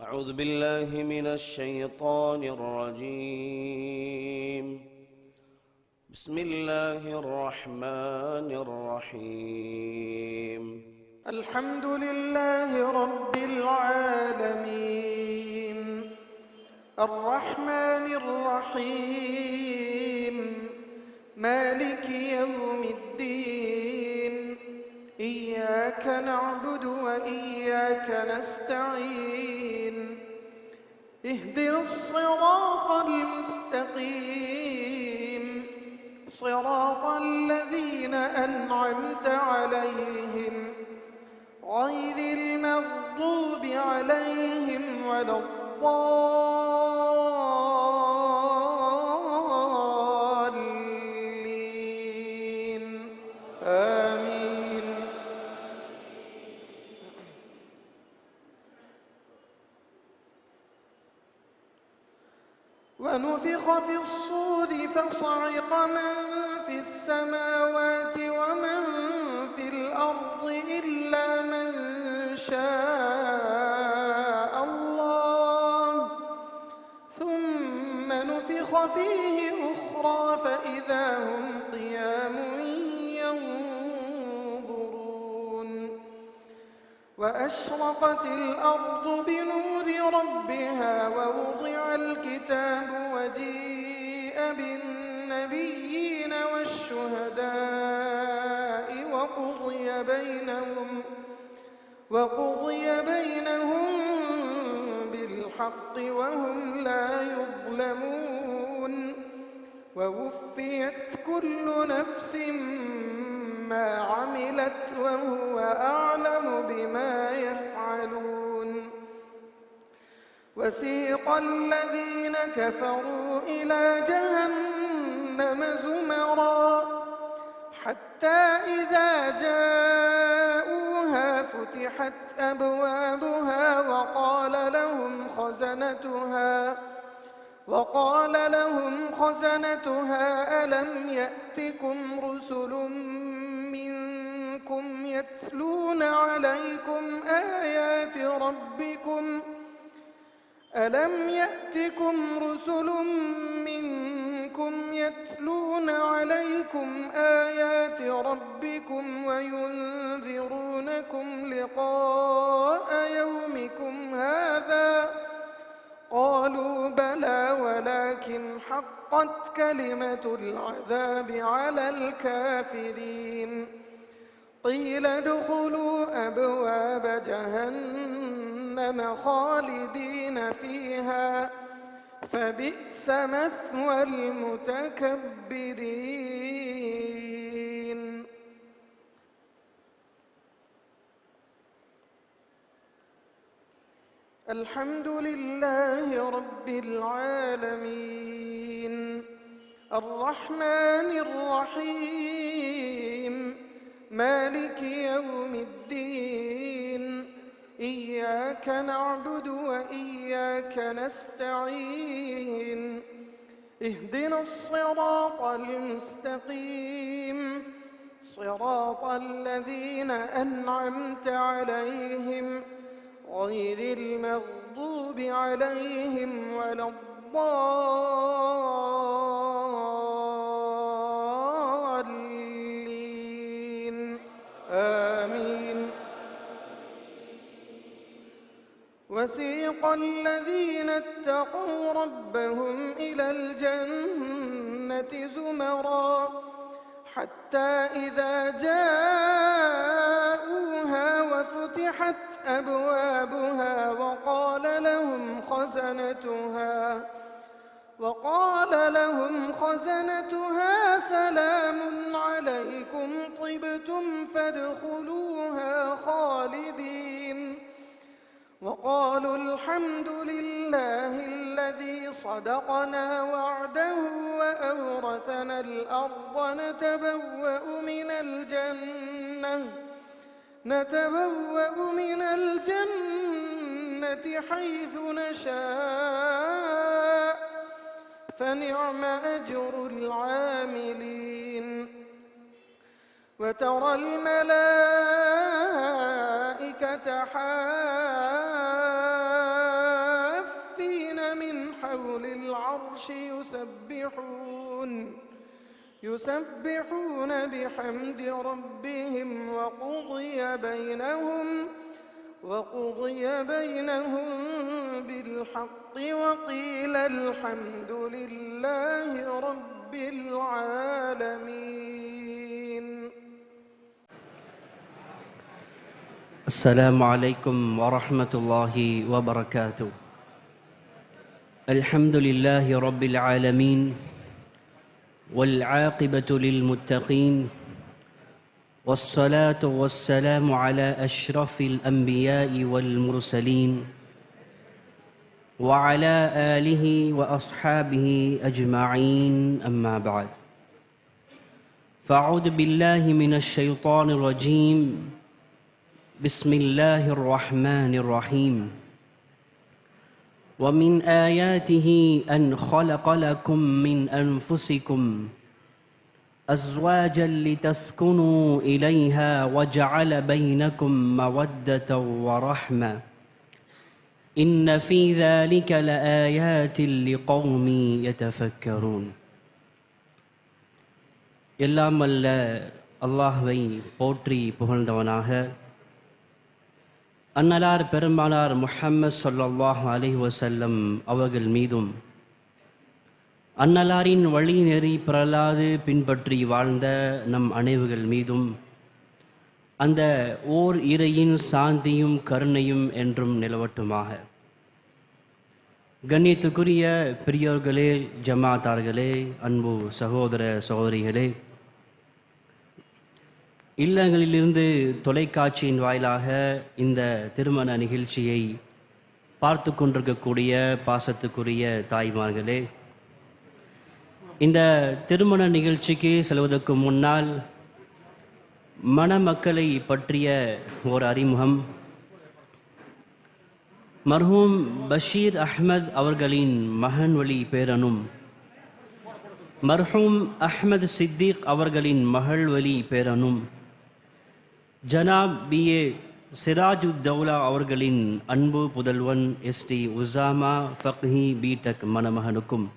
أعوذ بالله من الشيطان الرجيم. بسم الله الرحمن الرحيم. الحمد لله رب العالمين الرحمن الرحيم مالك يوم الدين إياك نعبد وإياك نستعين اهدنا الصراط المستقيم صراط الذين أنعمت عليهم غير المغضوب عليهم ولا الضالين آمين. ونفخ في الصور فصعق من في السماوات ومن في الأرض إلا من شاء الله ثم نفخ فيه أخرى فإذا هم قيام ينظرون. وأشرقت الأرض بنور ربها ووضع الكتاب وجيء بالنبيين والشهداء وقضي بينهم بالحق وهم لا يظلمون. ووفيت كل نفس ما عملت وهو أعلم بما يفعلون. وسيق الذين كفروا إلى جهنم زمرا حتى إذا جاءوها فتحت أبوابها وقال لهم خزنتها ألم يأتكم رسل منكم يتلون عليكم آيات ربكم وينذرونكم لقاء يومكم هذا قالوا بلى ولكن حقت كلمة العذاب على الكافرين. قيل ادخلوا أبواب جهنم خالدين فيها فبئس مثوى المتكبرين. الحمد لله رب العالمين الرحمن الرحيم مالك يوم الدين إياك نعبد وإياك نستعين اهدنا الصراط المستقيم صراط الذين أنعمت عليهم غير المغضوب عليهم ولا الضالين آمين. وسيق الذين اتقوا ربهم إلى الجنة زمرا حتى إذا جاءوها وفتحت أبوابها وقال لهم خزنتها سلام عليكم طبتم فادخلوها خالدين. وقالوا الحمد لله الذي صدقنا وعده وأورثنا الأرض نتبوأ من الجنة حيث نشاء فنعم أجر العاملين. وترى الملائكة حافين أولي العرش يسبحون بحمد ربهم وقضي بينهم بالحق وقيل الحمد لله رب العالمين. السلام عليكم ورحمة الله وبركاته. الحمد لله رب العالمين والعاقبة للمتقين والصلاة والسلام على أشرف الأنبياء والمرسلين وعلى آله وأصحابه أجمعين، أما بعد، فأعوذ بالله من الشيطان الرجيم. بسم الله الرحمن الرحيم. ومن آياته أن خلق لكم من أنفسكم أزواجا لتسكنوا إليها وجعل بينكم مودة ورحمة إن في ذلك لآيات لقوم يتفكرون. எல்லாம் வல்ல அல்லாஹ்வை போற்றி புகழ்ந்தவனாக, அன்னலார் பெருமானார் முஹம்மது ஸல்லல்லாஹு அலைஹி வஸல்லம் அவர்கள் மீதும், அன்னலாரின் வழி நெறி பிறலாது பின்பற்றி வாழ்ந்த நம் அனைவர்கள் மீதும் அந்த ஓர் இறையின் சாந்தியும் கருணையும் என்றும் நிலவட்டுமாக. கண்ணியத்துக்குரிய பெரியோர்களே, ஜமாத்தார்களே, அன்பு சகோதர சகோதரிகளே, இல்லங்களிலிருந்து தொலைக்காட்சியின் வாயிலாக இந்த திருமண நிகழ்ச்சியை பார்த்து கொண்டிருக்கக்கூடிய பாசத்துக்குரிய தாய்மார்களே, இந்த திருமண நிகழ்ச்சிக்கு செல்வதற்கு முன்னால் மணமக்களை பற்றிய ஒரு அறிமுகம். மர்ஹூம் பஷீர் அஹ்மத் அவர்களின் மகன் வழி பேரனும், மர்ஹூம் அஹ்மத் சித்திக் அவர்களின் மகள் வழி பேரனும், ஜனாப் BA சிராஜுத்தௌலா அவர்களின் அன்பு புதல்வன் ST உசாமா ஃபக்ஹி BTech மணமகனுக்கும்,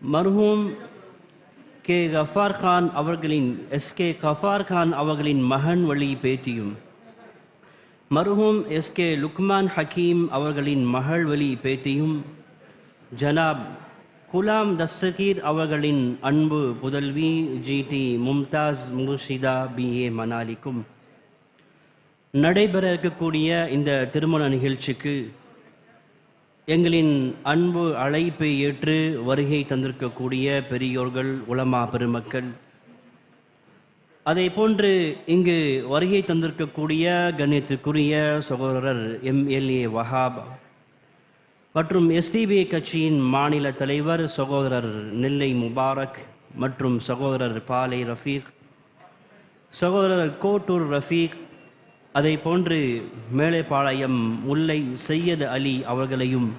மர்ஹூம் K கஃபார் கான் அவர்களின் SK கஃபார் கான் அவர்களின் மகன் வழி பேத்தியும், மர்ஹூம் SK லுக்மான் ஹக்கீம் அவர்களின் மகள் வழி பேத்தியும், ஜனாப் குலாம் தஸ்தகீர் அவர்களின் அன்பு புதல்வி GT மும்தாஸ் முர்ஷிதா BA மணாலிக்கும் நடைபெற இருக்கக்கூடிய இந்த திருமண நிகழ்ச்சிக்கு எங்களின் அன்பு அழைப்பை ஏற்று வருகை தந்திருக்கக்கூடிய பெரியோர்கள், உலமா பெருமக்கள், அதை போன்று இங்கு வருகை தந்திருக்கக்கூடிய கண்ணியத்திற்குரிய சகோதரர் MLA வஹாப் மற்றும் SDB கட்சியின் மாநில தலைவர் சகோதரர் நெல்லை முபாரக் மற்றும் சகோதரர் பாலை ரஃபீக், சகோதரர் கோட்டூர் ரஃபீக், அதை போன்று மேலைப்பாளையம் முல்லை சையது அலி அவர்களையும்,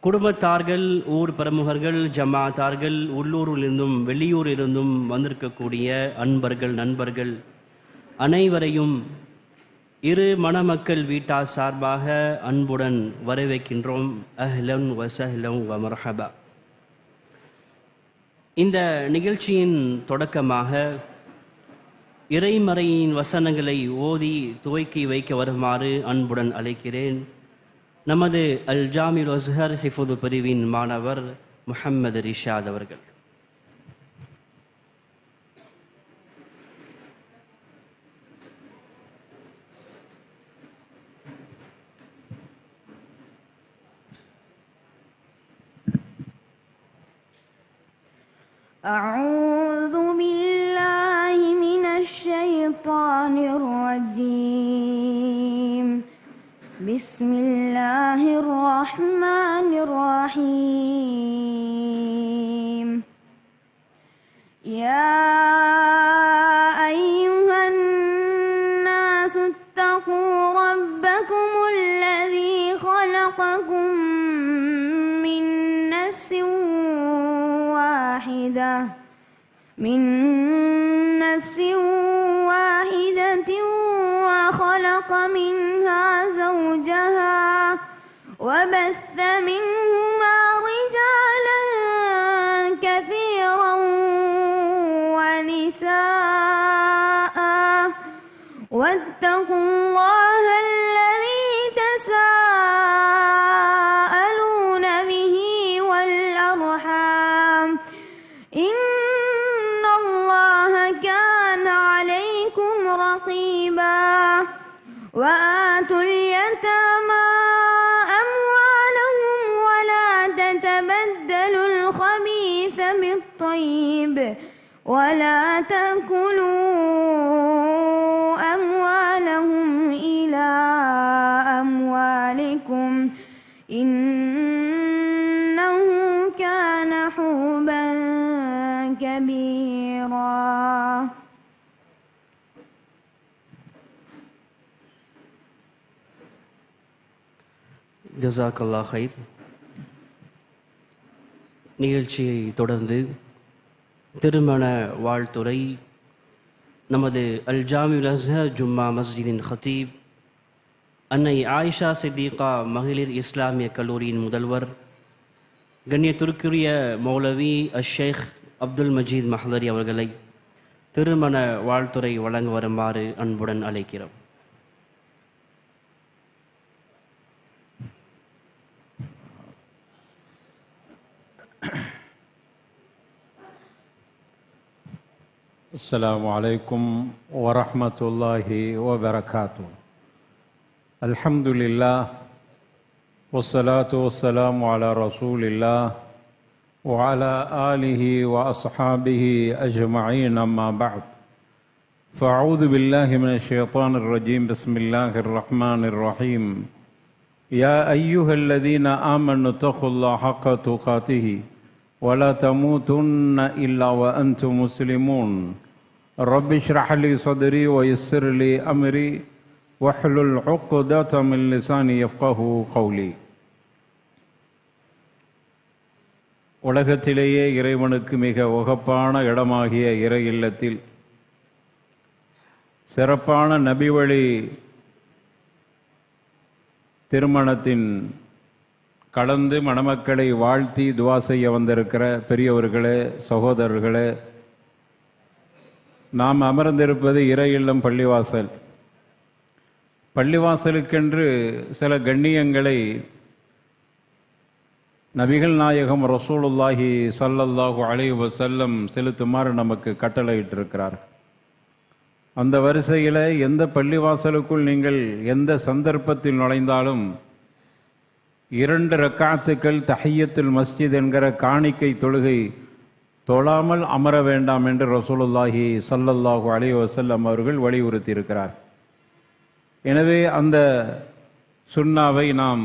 குடும்பத்தார்கள், ஊர் பிரமுகர்கள், ஜமாத்தார்கள், உள்ளூரிலிருந்தும் வெளியூரிலிருந்தும் வந்திருக்கக்கூடிய அன்பர்கள், நண்பர்கள் அனைவரையும் இரு மணமக்கள் வீட்டார் சார்பாக அன்புடன் வரவேற்கின்றோம். அஹ்லன் வ ஸஹ்லன் வ மர்ஹபா. இந்த நிகழ்ச்சியின் தொடக்கமாக இறைமறையின் வசனங்களை ஓதி துவக்கி வைக்க வருமாறு அன்புடன் அழைக்கிறேன். நமது அல் ஜாமில் அஸ்ஹர் ஹிஃபுது பிரிவின் மாணவர் முஹம்மது ரிஷாத் அவர்கள். أعوذ بالله من الشيطان الرجيم. بسم الله الرحمن الرحيم. يا أيها الناس اتقوا ربكم الذي خلقكم من نفس واحدة وخلق منها زوجها وبث منهما رجالا كثيرا ونساء واتقوا الله الذي تساءلون به والأرحام إن الله كان عليكم رقيبا وآتوا اليتامى أموالهم ولا تتبدلوا الخبيث بالطيب ولا تأكلوا أموالهم إلى أموالكم إنه كان حوبا كبيرا. ஜஸாக்கல்லாஹ் ஹைர். நிகழ்ச்சியை தொடர்ந்து திருமண வாழ்த்துரை நமது அல் ஜாமிஉல் அஸ்ஹர் ஜும்மா மஸ்ஜிதின் ஹத்தீப் அன்னை ஆயிஷா சித்திகா மகளிர் இஸ்லாமிய கல்லூரியின் முதல்வர் கண்ணியத்திற்குரிய மௌலவி ஷேக் அப்துல் மஜீத் மஹ்தரி அவர்களை திருமண வாழ்த்துரை வழங்க வருமாறு அன்புடன் அழைக்கிறோம். السلام عليكم ورحمة الله وبركاته. الحمد لله والصلاة والسلام على رسول الله وعلى آله وأصحابه أجمعين أما بعد فأعوذ بالله من الشيطان الرجيم بسم الله الرحمن الرحيم يا أيها الذين آمنوا اتقوا الله حق تقاته ولا تموتن إلا وأنتم مسلمون رب اشرح لي صدري ويسر لي أمري واحلل عقدة من لساني يفقهوا قولي. உலகத்திலேயே இறைவனுக்கு மிக உகப்பான இடமாகிய இறை இல்லத்தில் சிறப்பான நபிவழி திருமணத்தின் கலந்து மணமக்களை வாழ்த்தி துவா செய்ய வந்திருக்கிற பெரியவர்களே, சகோதரர்களே, நாம் அமர்ந்திருப்பது இறை இல்லம் பள்ளிவாசல். பள்ளிவாசலுக்கென்று சில கண்ணியங்களை நபிகள் நாயகம் ரசூலுல்லாஹி ஸல்லல்லாஹு அலைஹி வஸல்லம் செலுத்துமாறு நமக்கு கட்டளையிட்டிருக்கிறார். அந்த வரிசையில் எந்த பள்ளிவாசலுக்குள் நீங்கள் எந்த சந்தர்ப்பத்தில் நுழைந்தாலும் 2 ரக்காத்துக்கள் தஹிய்யத்துல் மஸ்ஜித் என்கிற காணிக்கை தொழுகை தொழாமல் அமர வேண்டாம் என்று ரசூலுல்லாஹி ஸல்லல்லாஹு அலைஹி வஸல்லம் அவர்கள் வலியுறுத்தி இருக்கிறார். எனவே அந்த சுன்னாவை நாம்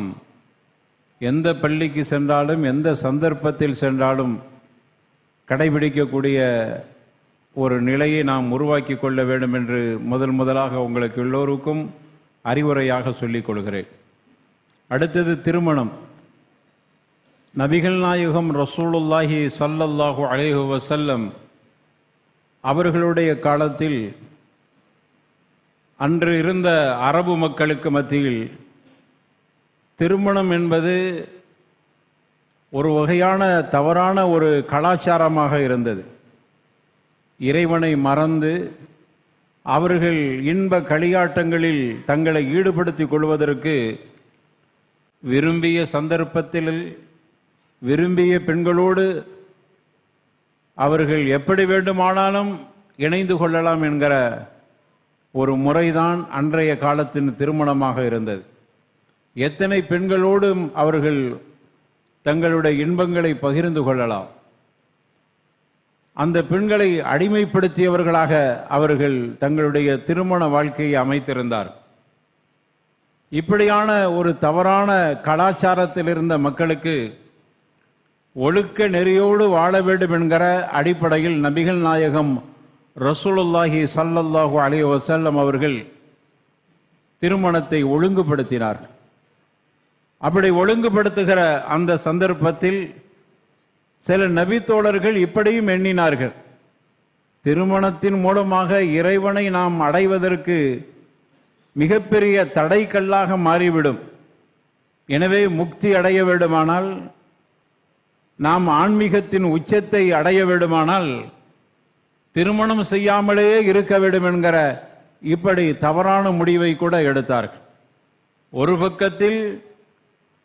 எந்த பள்ளிக்கு சென்றாலும் எந்த சந்தர்ப்பத்தில் சென்றாலும் கடைபிடிக்கக்கூடிய ஒரு நிலையை நாம் உருவாக்கி கொள்ள வேண்டும் என்று முதலாக உங்களுக்கு எல்லோருக்கும் அறிவுரையாக சொல்லிக் கொள்கிறேன். அடுத்தது திருமணம். நபிகள் நாயகம் ரசூலுல்லாஹி ஸல்லல்லாஹு அலைஹி வஸல்லம் அவர்களுடைய காலத்தில் அன்று இருந்த அரபு மக்களுக்கு மத்தியில் திருமணம் என்பது ஒரு வகையான தவறான ஒரு கலாச்சாரமாக இருந்தது. இறைவனை மறந்து அவர்கள் இன்ப களியாட்டங்களில் தங்களை ஈடுபடுத்திக் கொள்வதற்கு விரும்பிய சந்தர்ப்பத்தில் விரும்பிய பெண்களோடு அவர்கள் எப்படி வேண்டுமானாலும் இணைந்து கொள்ளலாம் என்கிற ஒரு முறைதான் அன்றைய காலத்தின் திருமணமாக இருந்தது. எத்தனை பெண்களோடும் அவர்கள் தங்களுடைய இன்பங்களை பகிர்ந்து கொள்ளலாம். அந்த பெண்களை அடிமைப்படுத்தியவர்களாக அவர்கள் தங்களுடைய திருமண வாழ்க்கையை அமைத்திருந்தார். இப்படியான ஒரு தவறான கலாச்சாரத்தில் இருந்த மக்களுக்கு ஒழுக்க நெறியோடு வாழ வேண்டும் என்கிற அடிப்படையில் நபிகள் நாயகம் ரசூலுல்லாஹி ஸல்லல்லாஹு அலைஹி வஸல்லம் அவர்கள் திருமணத்தை ஒழுங்குபடுத்தினார். அப்படி ஒழுங்குபடுத்துகிற அந்த சந்தர்ப்பத்தில் சில நபித்தோழர்கள் இப்படியும் எண்ணினார்கள், திருமணத்தின் மூலமாக இறைவனை நாம் அடைவதற்கு மிகப்பெரிய தடைக்கல்லாக மாறிவிடும். எனவே முக்தி அடைய வேண்டுமானால், நாம் ஆன்மீகத்தின் உச்சத்தை அடைய வேண்டுமானால் திருமணம் செய்யாமலே இருக்க வேண்டும் என்கிற இப்படி தவறான முடிவை கூட எடுத்தார்கள். ஒரு பக்கத்தில்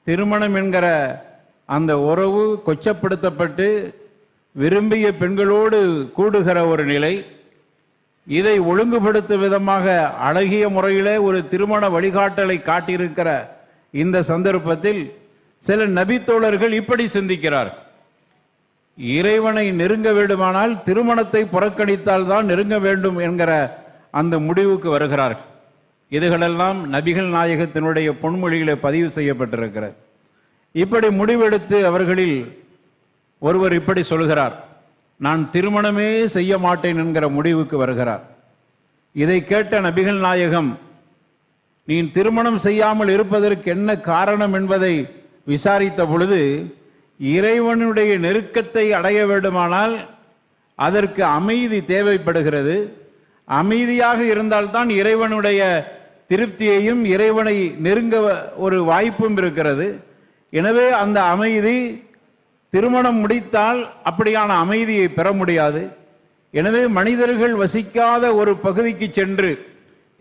திருமணம் என்கிற அந்த உறவு கொச்சப்படுத்தப்பட்டு விரும்பிய பெண்களோடு கூடுகிற ஒரு நிலை, இதை ஒழுங்குபடுத்தும் விதமாக அழகிய முறையிலே ஒரு திருமண வழிகாட்டலை காட்டியிருக்கிற இந்த சந்தர்ப்பத்தில் சில நபித்தோழர்கள் இப்படி சிந்திக்கிறார். இறைவனை நெருங்க வேண்டுமானால் திருமணத்தை புறக்கணித்தால் தான் நெருங்க வேண்டும் என்கிற அந்த முடிவுக்கு வருகிறார்கள். இதுகளெல்லாம் நபிகள் நாயகத்தினுடைய பொன்மொழிகளை பதிவு செய்யப்பட்டிருக்கிறது. இப்படி முடிவெடுத்து அவர்களில் ஒருவர் இப்படி சொல்கிறார், நான் திருமணமே செய்ய மாட்டேன் என்கிற முடிவுக்கு வருகிறார். இதை கேட்ட நபிகள் நாயகம், நீ திருமணம் செய்யாமல் இருப்பதற்கு என்ன காரணம் என்பதை விசாரித்த பொழுது, இறைவனுடைய நெருக்கத்தை அடைய வேண்டுமானால் அதற்கு அமைதி தேவைப்படுகிறது. அமைதியாக இருந்தால்தான் இறைவனுடைய திருப்தியையும் இறைவனை நெருங்க ஒரு வாய்ப்பும் இருக்கிறது. எனவே அந்த அமைதி, திருமணம் முடித்தால் அப்படியான அமைதியை பெற முடியாது. எனவே மனிதர்கள் வசிக்காத ஒரு பகுதிக்கு சென்று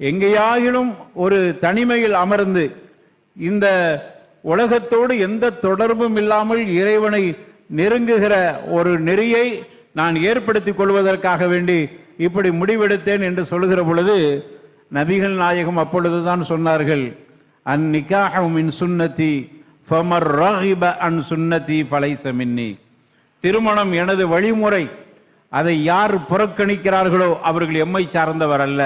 எங்கேயாயிலும் ஒரு தனிமையில் அமர்ந்து இந்த உலகத்தோடு எந்த தொடர்பும் இல்லாமல் இறைவனை நெருங்குகிற ஒரு நெறியை நான் ஏற்படுத்திக் கொள்வதற்காக வேண்டி இப்படி முடிவெடுத்தேன் என்று சொல்லுகிற பொழுது நபிகள் நாயகம் அப்பொழுதுதான் சொன்னார்கள், அன் நிகாஹு மின் சுன்னதி ஃபமர் ரகிப அன் சுன்னதி ஃபலைஸ மின்னி. திருமணம் எனது வழிமுறை, அதை யார் புறக்கணிக்கிறார்களோ அவர்கள் எம்மை சார்ந்தவர் அல்ல.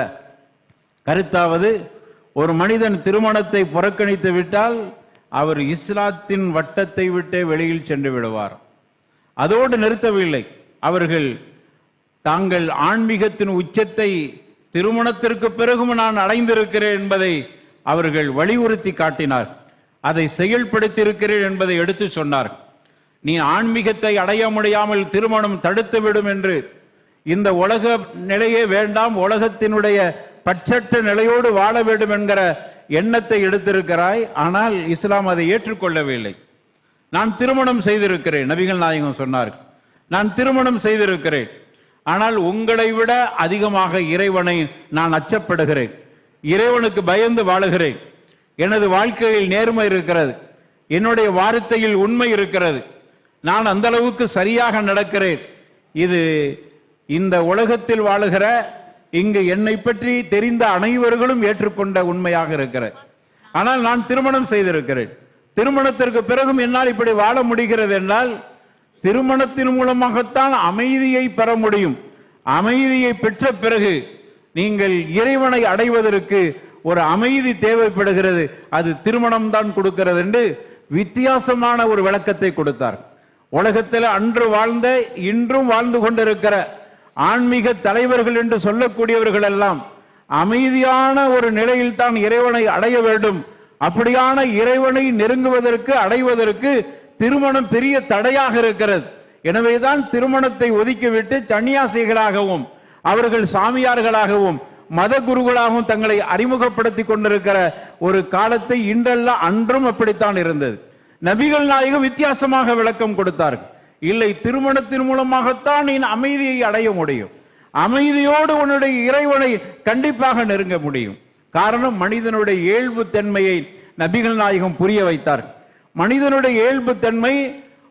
கருத்தாவது, ஒரு மனிதன் திருமணத்தை புறக்கணித்து விட்டால் அவர் இஸ்லாத்தின் வட்டத்தை விட்டே வெளியில் சென்று விடுவார். அதோடு நிறுத்தவில்லை, அவர்கள் தாங்கள் ஆன்மீகத்தின் உச்சத்தை திருமணத்திற்கு பிறகும் நான் அடைந்திருக்கிறேன் என்பதை அவர்கள் வலியுறுத்தி காட்டினார். அதை செயல்படுத்தியிருக்கிறேன் என்பதை எடுத்து சொன்னார். நீ ஆன்மீகத்தை அடைய முடியாமல் திருமணம் தடுத்துவிடும் என்று, இந்த உலக நிலையே வேண்டாம், உலகத்தினுடைய பற்றற்ற நிலையோடு வாழ வேண்டும் என்கிற எண்ணத்தை எடுத்திருக்கிறாய். ஆனால் இஸ்லாம் அதை ஏற்றுக்கொள்ளவில்லை. நான் திருமணம் செய்திருக்கிறேன், நபிகள் நாயகம் சொன்னார், நான் திருமணம் செய்திருக்கிறேன். ஆனால் உங்களை விட அதிகமாக இறைவனை நான் அச்சப்படுகிறேன், இறைவனுக்கு பயந்து வாழுகிறேன். எனது வாழ்க்கையில் நேர்மை இருக்கிறது, என்னுடைய வார்த்தையில் உண்மை இருக்கிறது, நான் அந்த அளவுக்கு சரியாக நடக்கிறேன். இது இந்த உலகத்தில் வாழுகிற இங்கு என்னை பற்றி தெரிந்த அனைவர்களும் ஏற்றுக்கொண்ட உண்மையாக இருக்கிறது. ஆனால் நான் திருமணம் செய்திருக்கிறேன். திருமணத்திற்கு பிறகும் என்னால் இப்படி வாழ முடிகிறது என்றால் திருமணத்தின் மூலமாகத்தான் அமைதியை பெற முடியும். அமைதியை பெற்ற பிறகு நீங்கள் இறைவனை அடைவதற்கு ஒரு அமைதி தேவைப்படுகிறது, அது திருமணம் தான் கொடுக்கிறது என்று வித்தியாசமான ஒரு விளக்கத்தை கொடுத்தார். உலகத்தில் அன்று வாழ்ந்த இன்றும் வாழ்ந்து கொண்டிருக்கிற ஆன்மீக தலைவர்கள் என்று சொல்லக்கூடியவர்கள் எல்லாம் அமைதியான ஒரு நிலையில் தான் இறைவனை அடைய வேண்டும். அப்படியான இறைவனை நெருங்குவதற்கு அடைவதற்கு திருமணம் பெரிய தடையாக இருக்கிறது. எனவேதான் திருமணத்தை ஒதுக்கிவிட்டு சன்னியாசிகளாகவும் அவர்கள் சாமியார்களாகவும் மத குருக்களாகவும் தங்களை அறிமுகப்படுத்தி கொண்டிருக்கிற ஒரு காலத்தை இன்றல்ல அன்றும் அப்படித்தான் இருந்தது. நபிகள் நாயகம் வித்தியாசமாக விளக்கம் கொடுத்தார்கள். இல்லை, திருமணத்தின் மூலமாகத்தான் நீ அமைதியை அடைய முடியும், அமைதியோடு உன்னுடைய இறைவனை கண்டிப்பாக நெருங்க முடியும். காரணம், மனிதனுடைய இயல்பு தன்மையை நபிகள் நாயகம் புரிய வைத்தார். மனிதனுடைய இயல்பு தன்மை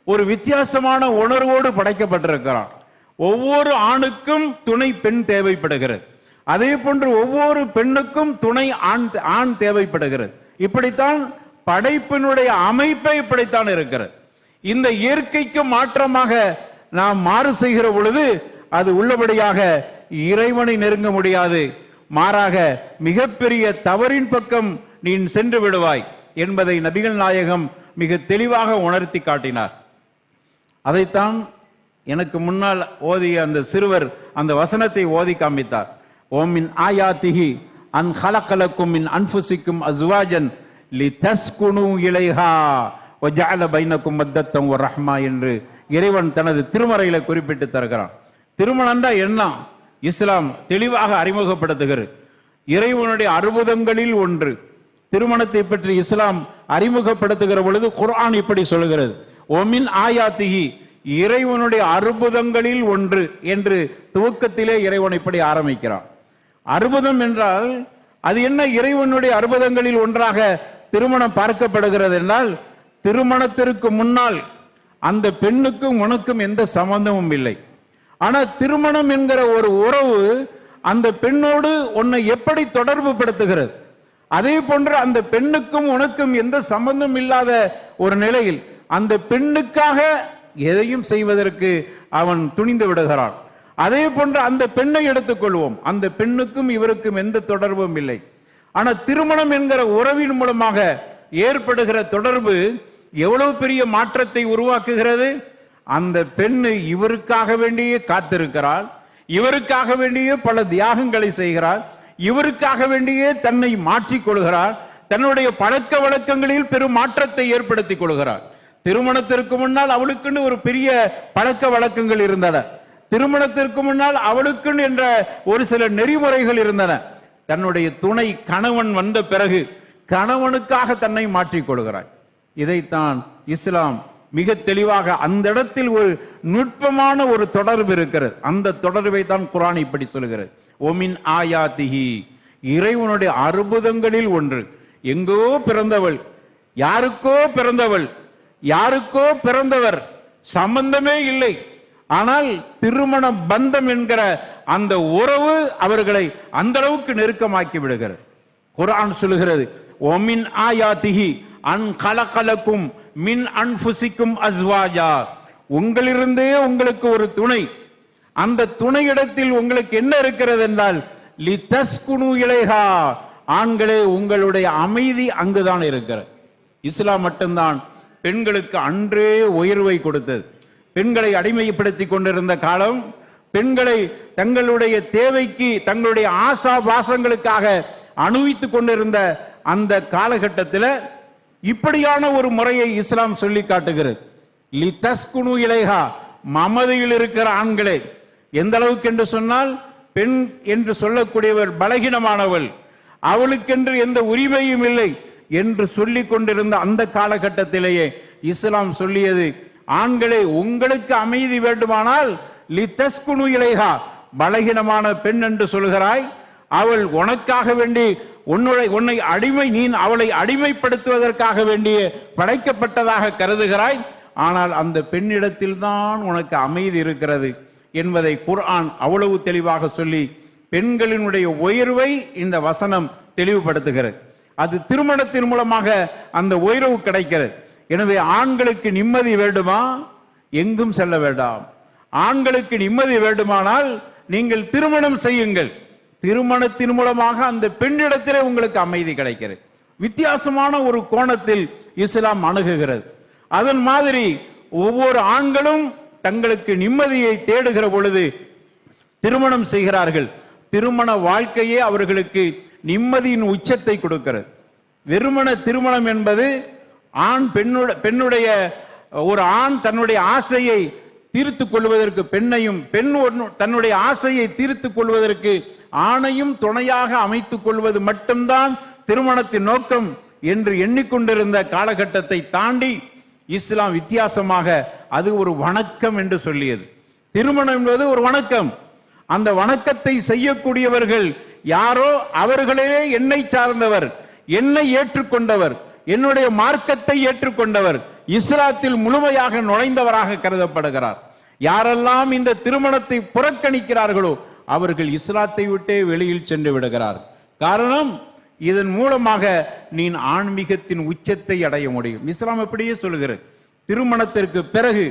ஒரு வித்தியாசமான உணர்வோடு படைக்கப்பட்டிருக்கிறான். ஒவ்வொரு ஆணுக்கும் துணை பெண் தேவைப்படுகிறது, அதே போன்று ஒவ்வொரு பெண்ணுக்கும் துணை ஆண் தேவைப்படுகிறது. இப்படித்தான் படைப்பினுடைய அமைப்பை இப்படித்தான் இருக்கிறது. இந்த இயற்கைக்கு மாற்றமாக நாம் மாறு செய்கிற பொழுது அது உள்ளபடியாக இறைவனை நெருங்க முடியாது, மாறாக மிகப்பெரிய தவறின் பக்கம் நீ சென்று விடுவாய் என்பதை நபிகள் நாயகம் மிக தெளிவாக உணர்த்தி காட்டினார். அதைத்தான் எனக்கு முன்னால் ஓதிய அந்த சிறுவர் அந்த வசனத்தை ஓதி காண்பித்தார். ஓமின் ஆயாத்திஹி அன் ஹலகலக்கும் மின் அன்ஃபுசிக்கும் அஸ்வாஜன் லிதஸ்குனு இலைஹா வஜஅல பைனக்கும் மத்தத்தம் வர்ரஹ்மா என்று இறைவன் தனது திருமறையில குறிப்பிட்டு தருகிறான். திருமணம் என்ன? இஸ்லாம் தெளிவாக அறிமுகப்படுத்துகிறது. இறைவனுடைய அற்புதங்களில் ஒன்று திருமணத்தை பற்றி இஸ்லாம் அறிமுகப்படுத்துகிற பொழுது குர்ஆன் இப்படி சொல்கிறது, ஒமின் ஆயாத்திஹி, இறைவனுடைய அற்புதங்களில் ஒன்று என்று துவக்கத்திலே இறைவன் இப்படி ஆரம்பிக்கிறான். அற்புதம் என்றால் அது என்ன? இறைவனுடைய அற்புதங்களில் ஒன்றாக திருமணம் பார்க்கப்படுகிறது என்றால், திருமணத்திற்கு முன்னால் அந்த பெண்ணுக்கும் உனக்கும் எந்த சம்பந்தமும் இல்லை. ஆனா திருமணம் என்கிற ஒரு உறவு அந்த பெண்ணோடு உன்னை எப்படி தொடர்பு படுத்துகிறது? அதே போன்று அந்த பெண்ணுக்கும் உனக்கும் எந்த சம்பந்தம் இல்லாத ஒரு நிலையில் அந்த பெண்ணுக்காக எதையும் செய்வதற்கு அவன் துணிந்து விடுகிறான். அதே போன்று அந்த பெண்ணை எடுத்துக்கொள்வோம், அந்த பெண்ணுக்கும் இவருக்கும் எந்த தொடர்பும் இல்லை. ஆனா திருமணம் என்கிற உறவின் மூலமாக ஏற்படுகிற தொடர்பு எவ்வளவு பெரிய மாற்றத்தை உருவாக்குகிறது. அந்த பெண்ணு இவருக்காக வேண்டியே காத்திருக்கிறாள், இவருக்காக வேண்டியே பல தியாகங்களை செய்கிறாள், இவருக்காக வேண்டியே தன்னை மாற்றிக் கொள்கிறாள், தன்னுடைய பழக்க வழக்கங்களில் பெரும் மாற்றத்தை ஏற்படுத்திக் கொள்கிறாள். திருமணத்திற்கு முன்னால் அவளுக்குன்னு ஒரு பெரிய பழக்க வழக்கங்கள் இருந்தன. திருமணத்திற்கு முன்னால் அவளுக்குன்னு என்ற ஒரு சில நெறிமுறைகள் இருந்தன. தன்னுடைய துணை கணவன் வந்த பிறகு கணவனுக்காக தன்னை மாற்றிக் கொள்கிறாள். இதைத்தான் இஸ்லாம் மிக தெளிவாக, அந்த இடத்தில் ஒரு நுட்பமான ஒரு தொடர்பு இருக்கிறது. அந்த தொடர்பை தான் குர்ஆன் இப்படி சொல்கிறது, ஒமின் ஆயாத்திஹி, இறைவனுடைய அற்புதங்களில் ஒன்று. எங்கோ பிறந்தவள், யாருக்கோ பிறந்தவள், யாருக்கோ பிறந்தவர், சம்பந்தமே இல்லை. ஆனால் திருமண பந்தம் என்கிற அந்த உறவு அவர்களை அந்த அளவுக்கு நெருக்கமாக்கி விடுகிறது. குர்ஆன் சொல்கிறது, ஒமின் ஆயாத்திஹி அன் கலகலக்கும் மின் அன்ஃபுசிக்கும் அஸ்வாஜா, உங்களிலிருந்தே உங்களுக்கு ஒரு துணை. அந்த துணையிடத்தில் உங்களுக்கு என்ன இருக்கிறது என்றால், லிதஸ்குனு இலைஹா, ஆண்களே உங்களுடைய அமைதி அங்குதான் இருக்கிறது. இஸ்லாம் மட்டும்தான் பெண்களுக்கு அன்றே உயர்வை கொடுத்தது. பெண்களை அடிமைப்படுத்தி கொண்டிருந்த காலம், பெண்களை தங்களுடைய தேவைக்கு தங்களுடைய ஆசா பாசங்களுக்காக அனுபவித்துக் கொண்டிருந்த அந்த காலகட்டத்தில் இப்படியான ஒரு முறையை இஸ்லாம் சொல்லி காட்டுகிறது. லிதஸ்குனு இலைஹா, மமதையில் இருக்கிற ஆண்களே. எந்த அளவுக்கு என்று சொன்னால், பெண் என்று சொல்லக்கூடியவர் பலகீனமானவள், அவளுக்கென்று எந்த உரிமையும் இல்லை என்று சொல்லிக் கொண்டிருந்த அந்த காலகட்டத்திலேயே இஸ்லாம் சொல்லியது, ஆண்களே உங்களுக்கு அமைதி வேண்டுமானால் லிதஸ்குனு இலைஹா, பலகீனமான பெண் என்று சொல்கிறாய், அவள் உனக்காக வேண்டி உன்னை அடிமை, நீ அவளை அடிமைப்படுத்துவதற்காக வேண்டிய படைக்கப்பட்டதாக கருதுகிறாய், ஆனால் அந்த பெண்ணிடத்தில் தான் உனக்கு அமைதி இருக்கிறது என்பதை குர்ஆன் அவ்வளவு தெளிவாக சொல்லி பெண்களினுடைய உயர்வை இந்த வசனம் தெளிவுபடுத்துகிறது. அது திருமணத்தின் மூலமாக அந்த உயர்வு கிடைக்கிறது. எனவே ஆண்களுக்கு நிம்மதி வேண்டுமா? எங்கும் செல்ல வேண்டாம். ஆண்களுக்கு நிம்மதி வேண்டுமானால் நீங்கள் திருமணம் செய்யுங்கள். திருமணத்தின் மூலமாக அந்த பெண்ணிடத்திலே உங்களுக்கு அமைதி கிடைக்கிறது. வித்தியாசமான ஒரு கோணத்தில் இஸ்லாம் அணுகுகிறது. அதன் மாதிரி ஒவ்வொரு ஆண்களும் தங்களுக்கு நிம்மதியை தேடுகிற பொழுது திருமணம் செய்கிறார்கள். திருமண வாழ்க்கையே அவர்களுக்கு நிம்மதியின் உச்சத்தை கொடுக்கிறது. வெறுமன திருமணம் என்பது பெண்ணுடைய ஒரு ஆண் தன்னுடைய ஆசையை தீர்த்து கொள்வதற்கு பெண்ணையும், பெண் தன்னுடைய ஆசையை தீர்த்து கொள்வதற்கு ஆணையும் துணையாக அமைத்துக் கொள்வது மட்டும்தான் திருமணத்தின் நோக்கம் என்று எண்ணிக்கொண்டிருந்த காலகட்டத்தை தாண்டி இஸ்லாம் வித்தியாசமாக அது ஒரு வணக்கம் என்று சொல்லியது. திருமணம் என்பது ஒரு வணக்கம். அந்த வணக்கத்தை செய்யக்கூடியவர்கள் யாரோ அவர்களே என்னை சார்ந்தவர், என்னை ஏற்றுக்கொண்டவர், என்னுடைய மார்க்கத்தை ஏற்றுக்கொண்டவர், இஸ்லாத்தில் முழுமையாக நுழைந்தவராக கருதப்படுகிறார். யாரெல்லாம் இந்த திருமணத்தை புறக்கணிக்கிறார்களோ அவர்கள் இஸ்லாத்தை விட்டே வெளியில் சென்று விடுகிறார். காரணம், இதன் மூலமாக நீ ஆன்மீகத்தின் உச்சத்தை அடைய முடியும். இஸ்லாம் எப்படியே சொல்கிறது, திருமணத்திற்கு பிறகு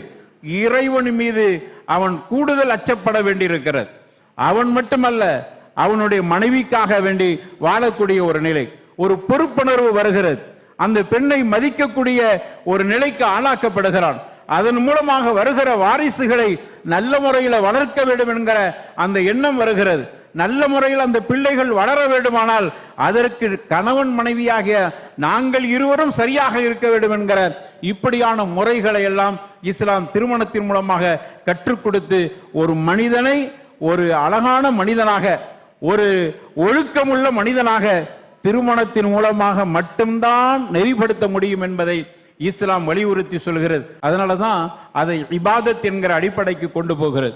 இறைவன் மீது அவன் கூடுதல் அச்சப்பட வேண்டியிருக்கிறது. அவன் மட்டுமல்ல, அவனுடைய மனைவிக்காக வேண்டி வாழக்கூடிய ஒரு நிலை, ஒரு பொறுப்புணர்வு வருகிறது. அந்த பெண்ணை மதிக்கக்கூடிய ஒரு நிலைக்கு ஆளாக்கப்படுகிறான். அதன் மூலமாக வருகிற வாரிசுகளை நல்ல முறையில் வளர்க்க வேண்டும் என்கிற அந்த எண்ணம் வருகிறது. நல்ல முறையில் அந்த பிள்ளைகள் வளர வேண்டுமானால் அதற்கு கணவன் மனைவியாகிய நாங்கள் இருவரும் சரியாக இருக்க வேண்டும் என்கிற இப்படியான முறைகளை எல்லாம் இஸ்லாம் திருமணத்தின் மூலமாக கற்றுக் கொடுத்து ஒரு மனிதனை ஒரு அழகான மனிதனாக, ஒரு ஒழுக்கமுள்ள மனிதனாக திருமணத்தின் மூலமாக மட்டும்தான் நெறிப்படுத்த முடியும் என்பதை இஸ்லாம் வலியுறுத்தி சொல்கிறது. அதனால தான் அதை இபாதத் என்கிற அடிப்படைக்கு கொண்டு போகிறது.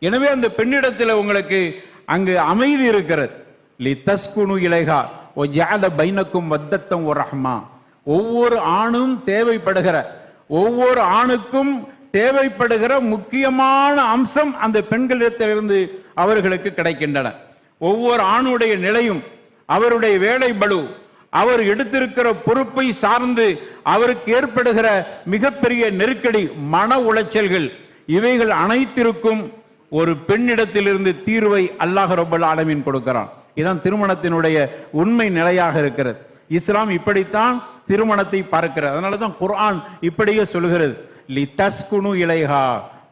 எனவே அந்த பெண்ணிடத்தில் உங்களுக்கு அங்கு அமைதி இருக்கிறது. லி தஸ்குனு இலைஹா ஒ ஜஅல பைனக்கும் வத்தத்தம் ஒ ரஹ்மா. ஒவ்வொரு ஆணுக்கும் தேவைப்படுகிற முக்கியமான அம்சம் அந்த பெண்களிடத்திலிருந்து அவர்களுக்கு கிடைக்கின்றன. ஒவ்வொரு ஆணுடைய நிலையும், அவருடைய வேலை பளு, அவர் எடுத்திருக்கிற பொறுப்பை சார்ந்து அவருக்கு ஏற்படுகிற மிகப்பெரிய நெருக்கடி, மன உளைச்சல்கள், இவைகள் அனைத்திற்கும் ஒரு பெண்ணிடத்திலிருந்து தீர்வை அல்லாஹ் ரப்பல் ஆலமீன் கொடுக்கிறான். இதுதான் திருமணத்தினுடைய உண்மை நிலையாக இருக்கிறது. இஸ்லாம் இப்படித்தான் திருமணத்தை பார்க்கிறது. அதனால தான் குர்ஆன் இப்படியே சொல்கிறது, லி தஸ்குனு இலைஹா.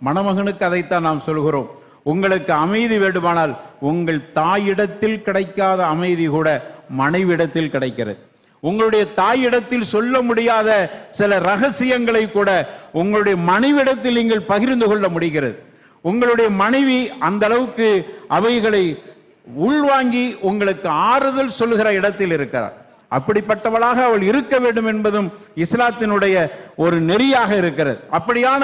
மணமகனுக்கு அதைத்தான் நாம் சொல்கிறோம். உங்களுக்கு அமைதி வேண்டுமானால் உங்கள் தாயிடத்தில் கிடைக்காத அமைதி கூட மனைவிடத்தில் கிடைக்கிறது. உங்களுடைய தாயிடத்தில் சொல்ல முடியாத சில ரகசியங்களை கூட உங்களுடைய மனைவிடத்தில் நீங்கள் பகிர்ந்து கொள்ள முடிகிறது. உங்களுடைய மனைவி அந்த அளவுக்கு அவைகளை உள்வாங்கி உங்களுக்கு ஆறுதல் சொல்லுகிற இடத்தில் இருக்கிறார். அப்படிப்பட்டவளாக அவள் இருக்க வேண்டும் என்பதும் இஸ்லாத்தினுடைய ஒரு நெறியாக இருக்கிறது. அப்படியான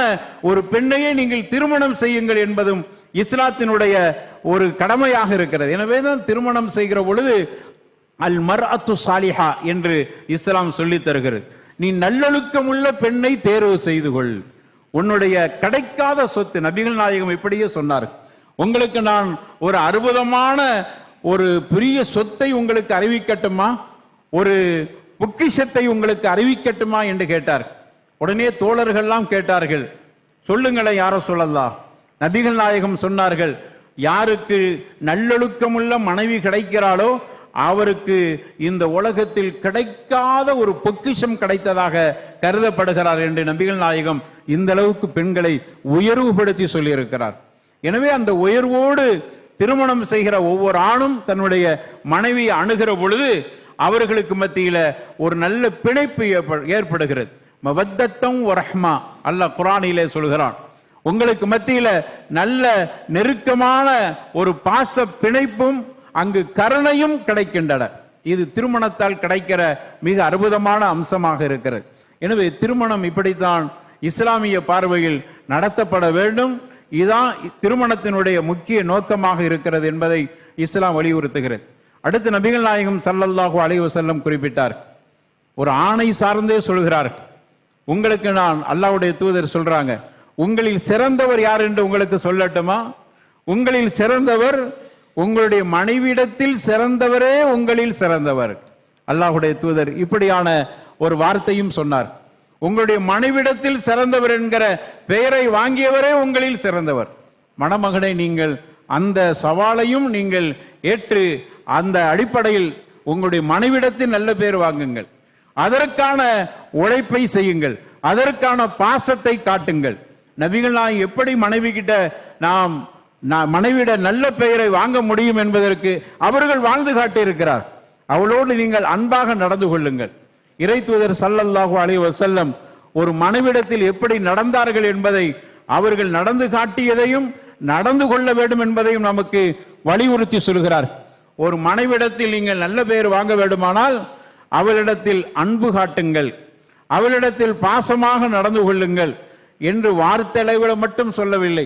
ஒரு பெண்ணையே நீங்கள் திருமணம் செய்யுங்கள் என்பதும் இஸ்லாத்தினுடைய ஒரு கடமையாக இருக்கிறது. எனவே தான் திருமணம் செய்கிற பொழுது அல் மர்அத்து சாலிஹா என்று இஸ்லாம் சொல்லி தருகிறது. நீ நல்லொழுக்கம் உள்ள பெண்ணை தேர்வு செய்து கொள். உன்னுடைய கிடைக்காத சொத்து, நபிகள் நாயகம் இப்படியே சொன்னார், உங்களுக்கு நான் ஒரு அற்புதமான ஒரு பெரிய சொத்தை உங்களுக்கு அறிவிக்கட்டுமா, ஒரு பொக்கிஷத்தை உங்களுக்கு அறிவிக்கட்டுமா என்று கேட்டார். உடனே தோழர்கள்லாம் கேட்டார்கள், சொல்லுங்களேன் யார சொல்லலாம். நபிகள் நாயகம் சொன்னார்கள், யாருக்கு நல்லொழுக்கமுள்ள மனைவி கிடைக்கிறாளோ அவருக்கு இந்த உலகத்தில் கிடைக்காத ஒரு பொக்கிஷம் கிடைத்ததாக கருதப்படுகிறார் என்று நபிகள் நாயகம் இந்த அளவுக்கு பெண்களை உயர்வுபடுத்தி சொல்லியிருக்கிறார். எனவே அந்த உயர்வோடு திருமணம் செய்கிற ஒவ்வொரு ஆணும் தன்னுடைய மனைவியை அணுகிற பொழுது அவர்களுக்கு மத்தியில ஒரு நல்ல பிணைப்பு ஏற்படுகிறது. மவத்தத்தம் வ ரஹ்மா, அல்லாஹ் குர்ஆனிலே சொல்கிறான், உங்களுக்கு மத்தியில நல்ல நெருக்கமான ஒரு பாச பிணைப்பும் அங்கு கருணையும் கிடைக்கின்றன. இது திருமணத்தால் கிடைக்கிற மிக அற்புதமான அம்சமாக இருக்கிறது. எனவே திருமணம் இப்படித்தான் இஸ்லாமிய பார்வையில் நடத்தப்பட வேண்டும். இதுதான் திருமணத்தினுடைய முக்கிய நோக்கமாக இருக்கிறது என்பதை இஸ்லாம் வலியுறுத்துகிறது. அடுத்து நபிகள் நாயகம் ஸல்லல்லாஹு அலைஹி வஸல்லம் குறிப்பிட்டார், ஒரு ஆணை சார்ந்தே சொல்கிறார், உங்களுக்கு நான் அல்லாஹ்வுடைய தூதர் சொல்றாங்க, உங்களில் சிறந்தவர் யார் என்று உங்களுக்கு சொல்லட்டுமா? உங்களில் சிறந்தவர் உங்களுடைய மனைவியிடத்தில் சிறந்தவரே உங்களில் சிறந்தவர். அல்லாஹ்வுடைய தூதர் இப்படியான ஒரு வார்த்தையும் சொன்னார். உங்களுடைய மனைவிடத்தில் சிறந்தவர் என்கிற பெயரை வாங்கியவரே உங்களில் சிறந்தவர். மணமகனை நீங்கள் அந்த சவாலையும் நீங்கள் ஏற்று அந்த அடிப்படையில் உங்களுடைய மனைவிடத்தில் நல்ல பேர் வாங்குங்கள், அதற்கான உழைப்பை செய்யுங்கள், அதற்கான பாசத்தை காட்டுங்கள். நபிகள் நாயகம் எப்படி மனைவி கிட்ட நாம் மனைவிட நல்ல பெயரை வாங்க முடியும் என்பதற்கு அவர்கள் வாழ்ந்து காட்டியிருக்கிறார். அவளோடு நீங்கள் அன்பாக நடந்து கொள்ளுங்கள். இறை தூதர் ஸல்லல்லாஹு அலைஹி வஸல்லம் ஒரு மனைவிடத்தில் எப்படி நடந்தார்கள் என்பதை, அவர்கள் நடந்து காட்டியதையும் நடந்து கொள்ள வேண்டும் என்பதையும் நமக்கு வலியுறுத்தி சொல்கிறார். ஒரு மனைவிடத்தில் நீங்கள் நல்ல பெயர் வாங்க வேண்டுமானால் அவளிடத்தில் அன்பு காட்டுங்கள், அவளிடத்தில் பாசமாக நடந்து கொள்ளுங்கள் என்று வார்த்தைகளை மட்டும் சொல்லவில்லை,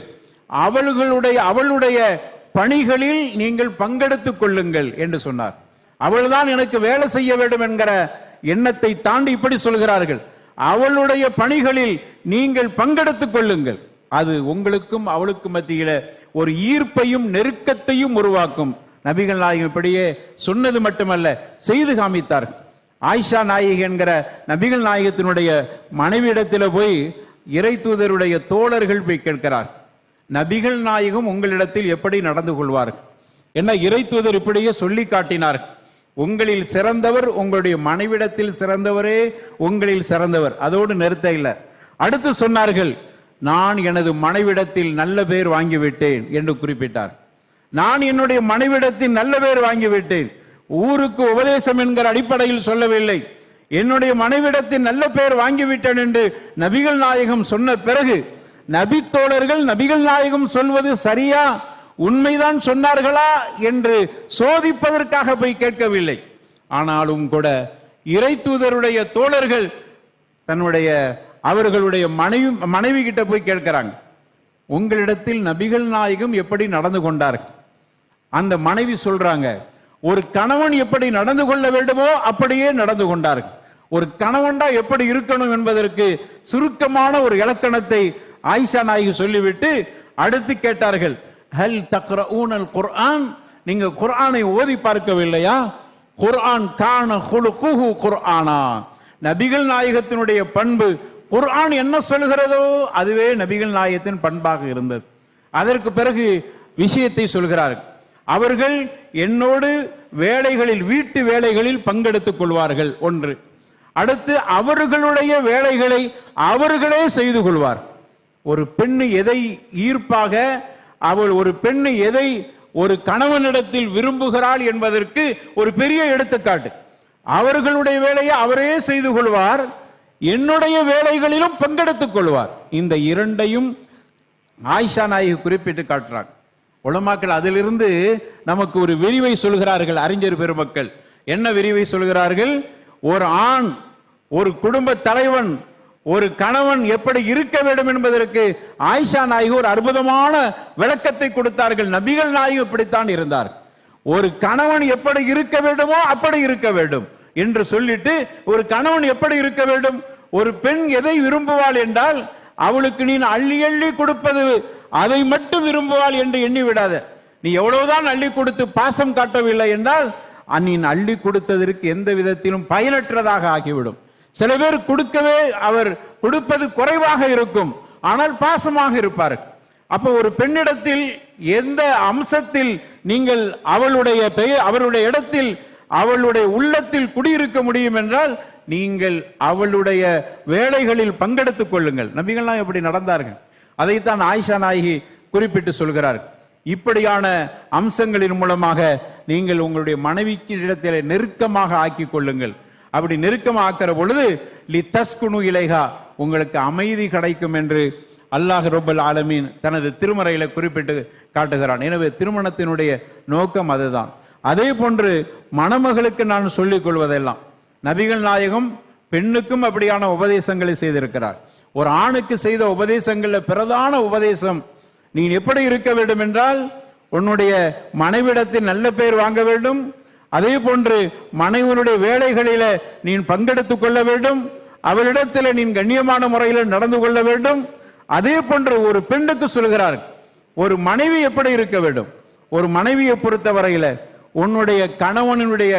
அவளுடைய பணிகளில் நீங்கள் பங்கெடுத்துக் கொள்ளுங்கள் என்று சொன்னார். அவள்தான் எனக்கு வேலை செய்ய வேண்டும் என்கிற எண்ணத்தை தாண்டி இப்படி சொல்கிறார்கள், அவளுடைய பணிகளில் நீங்கள் பங்கெடுத்துக் கொள்ளுங்கள். அது உங்களுக்கும் அவளுக்கும் மத்தியில ஒரு ஈர்ப்பையும் நெருக்கத்தையும் உருவாக்கும். நபிகள் நாயகம் இப்படியே சொன்னது மட்டுமல்ல, செய்து காமித்தார். ஆயிஷா நாயகி என்கிற நபிகள் நாயகத்தினுடைய மனைவியிடத்தில் போய் இறை தூதருடைய தோழர்கள் போய் கேட்கிறார், நபிகள் நாயகம் உங்களிடத்தில் எப்படி நடந்து கொள்வார் என்ன? இறை தூதர் இப்படியே சொல்லி காட்டினார், உங்களில் சிறந்தவர் உங்களுடைய மனைவிடத்தில் சிறந்தவரே உங்களில் சிறந்தவர். அதோடு நிறுத்த இல்லை, அடுத்து சொன்னார்கள், நான் எனது மனைவிடத்தில் நல்ல பேர் வாங்கிவிட்டேன் என்று குறிப்பிட்டார். நான் என்னுடைய மனைவிடத்தில் நல்ல பேர் வாங்கிவிட்டேன், ஊருக்கு உபதேசம் என்கிற அடிப்படையில் சொல்லவில்லை, என்னுடைய மனைவிடத்தில் நல்ல பேர் வாங்கிவிட்டேன் என்று நபிகள் நாயகம் சொன்ன பிறகு நபி தோழர்கள் நபிகள் நாயகம் சொல்வது சரியா, உண்மைதான் சொன்னார்களா என்று சோதிப்பதற்காக போய் கேட்கவில்லை. ஆனாலும் கூட இறை தூதருடைய தோழர்கள் அவர்களுடைய மனைவி கிட்ட போய் கேட்கிறாங்க, உங்களிடத்தில் நபிகள் நாயகம் எப்படி நடந்து கொண்டார்கள்? அந்த மனைவி சொல்றாங்க, ஒரு கணவன் எப்படி நடந்து கொள்ள வேண்டுமோ அப்படியே நடந்து கொண்டார்கள். ஒரு கணவன்டா எப்படி இருக்கணும் என்பதற்கு சுருக்கமான ஒரு இலக்கணத்தை ஆயிஷா நாயகி சொல்லிவிட்டு அடுத்து கேட்டார்கள், ஹல் தக்ரஊனல் குர்ஆன், நீங்க குர்ஆனை ஓதி பார்க்கவில்லையா? குர்ஆன் கான குலுகுஹு குர்ஆனா, நபிகள் நாயகத்தினுடைய பண்பு குர்ஆன் என்ன சொல்கிறதோ அதுவே நபிகள் நாயகத்தின் பண்பாக இருந்தது. அதற்கு பிறகு விஷயத்தை சொல்கிறார்கள், அவர்கள் என்னோடு வேலைகளில் வீட்டு வேலைகளில் பங்கெடுத்துக் கொள்வார்கள் ஒன்று. அடுத்து அவர்களுடைய வேலைகளை அவர்களே செய்து கொள்வார். ஒரு பெண்ணு எதை ஈர்ப்பாக ஒரு பெண்ணு எதை ஒரு கணவனிடத்தில் விரும்புகிறாள் என்பதற்கு ஒரு பெரிய எடுத்துக்காட்டு. அவர்களுடைய வேலையை அவரே செய்து கொள்வார், என்னுடைய வேலைகளிலும் பங்கெடுத்துக் கொள்வார். இந்த இரண்டையும் ஆயிஷா நாயகி குறிப்பிட்டு காட்டுறாங்க. உலமாக்கள் அதிலிருந்து நமக்கு ஒரு விரிவை சொல்கிறார்கள். அறிஞர் பெருமக்கள் என்ன விரிவை சொல்கிறார்கள்? ஒரு ஆண், ஒரு குடும்ப தலைவன், ஒரு கணவன் எப்படி இருக்க வேண்டும் என்பதற்கு ஆயிஷா நாயகி ஒரு அற்புதமான விளக்கத்தை கொடுத்தார்கள். நபிகள் நாயகம் இப்படித்தான் இருந்தார். ஒரு கணவன் எப்படி இருக்க வேண்டுமோ அப்படி இருக்க வேண்டும் என்று சொல்லிட்டு, ஒரு கணவன் எப்படி இருக்க வேண்டும், ஒரு பெண் எதை விரும்புவாள் என்றால் அவளுக்கு நீ அள்ளி அள்ளி கொடுப்பது அதை மட்டும் விரும்புவாள் என்று எண்ணி விடாத. நீ எவ்வளவுதான் அள்ளி கொடுத்து பாசம் காட்டவில்லை என்றால் நீ அள்ளி கொடுத்ததற்கு எந்த விதத்திலும் பயனற்றதாக ஆகிவிடும். சில பேர் அவர் கொடுப்பது குறைவாக இருக்கும், ஆனால் பாசமாக இருப்பார். அப்போ ஒரு பெண்ணிடத்தில் எந்த அம்சத்தில் நீங்கள் அவருடைய இடத்தில் அவளுடைய உள்ளத்தில் குடியிருக்க முடியும் என்றால் நீங்கள் அவளுடைய வேலைகளில் பங்கெடுத்துக் கொள்ளுங்கள். நபிகள்லாம் எப்படி நடந்தார்கள் அதைத்தான் ஆயிஷா நாயகி குறிப்பிட்டு சொல்கிறார். இப்படியான அம்சங்களின் மூலமாக நீங்கள் உங்களுடைய மனைவிக்கு இடத்திலே நெருக்கமாக ஆக்கிக் கொள்ளுங்கள். அப்படி நெருக்கமாக ஆக்கிற பொழுது லித்தஸ்குனு இலைஹா, உங்களுக்கு அமைதி கிடைக்கும் என்று அல்லாஹ் ரப்பல் ஆலமீன் தனது திருமறையில குறிப்பிட்டு காட்டுகிறான். எனவே திருமணத்தினுடைய நோக்கம் அதுதான். அதே போன்று மணமகளுக்கு நான் சொல்லிக் கொள்வதெல்லாம், நபிகள் நாயகம் பெண்ணுக்கும் அப்படியான உபதேசங்களை செய்திருக்கிறார். ஒரு ஆணுக்கு செய்த உபதேசங்கள்ல பிரதான உபதேசம், நீ எப்படி இருக்க வேண்டும் என்றால் உன்னுடைய மனைவிடத்தில் நல்ல பெயர் வாங்க வேண்டும். அதே போன்று மனைவனுடைய வேலைகளில நீ பங்கெடுத்துக் கொள்ள வேண்டும். அவளிடத்தில் நீ கண்ணியமான முறையில் நடந்து கொள்ள வேண்டும். அதே போன்று ஒரு பெண்ணுக்கு சொல்கிறார், ஒரு மனைவி எப்படி இருக்க வேண்டும். ஒரு மனைவியை பொறுத்தவரையில உன்னுடைய கணவனுடைய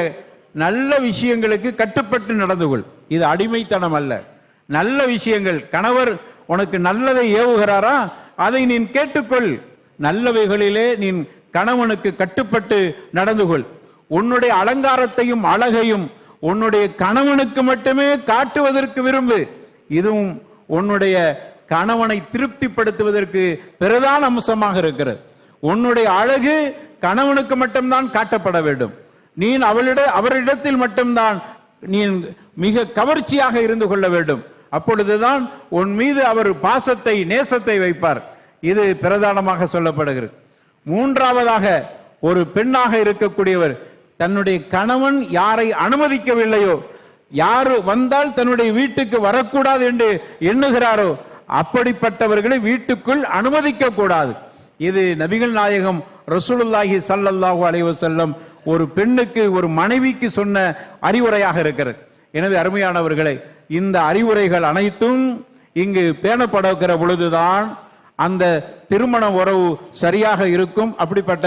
நல்ல விஷயங்களுக்கு கட்டுப்பட்டு நடந்து கொள். இது அடிமைத்தனம் அல்ல. நல்ல விஷயங்கள், கணவர் உனக்கு நல்லதை ஏவுகிறாரா அதை நீ கேட்டுக்கொள். நல்லவைகளிலே நீ கணவனுக்கு கட்டுப்பட்டு நடந்து கொள். உன்னுடைய அலங்காரத்தையும் அழகையும் உன்னுடைய கணவனுக்கு மட்டுமே காட்டுவதற்கு விரும்பு. இதுவும் உன்னுடைய கணவனை திருப்திப்படுத்துவதற்கு பிரதான அம்சமாக இருக்கிறது. உன்னுடைய அழகு கணவனுக்கு மட்டும்தான் காட்டப்பட வேண்டும். நீ அவரிடத்தில் மட்டும்தான் நீ மிக கவர்ச்சியாக இருந்து கொள்ள வேண்டும். அப்பொழுதுதான் உன் மீது அவர் பாசத்தை நேசத்தை வைப்பார். இது பிரதானமாக சொல்லப்படுகிறது. மூன்றாவதாக, ஒரு பெண்ணாக இருக்கக்கூடியவர் தன்னுடைய கணவன் யாரை அனுமதிக்கவில்லையோ, யாரு வந்தால் தன்னுடைய வீட்டுக்கு வரக்கூடாது என்று எண்ணுகிறாரோ அப்படிப்பட்டவர்களை வீட்டுக்குள் அனுமதிக்க கூடாது. இது நபிகள் நாயகம் ரசூலுல்லாஹி ஸல்லல்லாஹு அலைஹி வஸல்லம் ஒரு பெண்ணுக்கு, ஒரு மனைவிக்கு சொன்ன அறிவுரையாக இருக்கிறது. எனவே அருமையானவர்களை, இந்த அறிவுரைகள் அனைத்தும் இங்கு பேணப்படுகிற பொழுதுதான் அந்த திருமண உறவு சரியாக இருக்கும். அப்படிப்பட்ட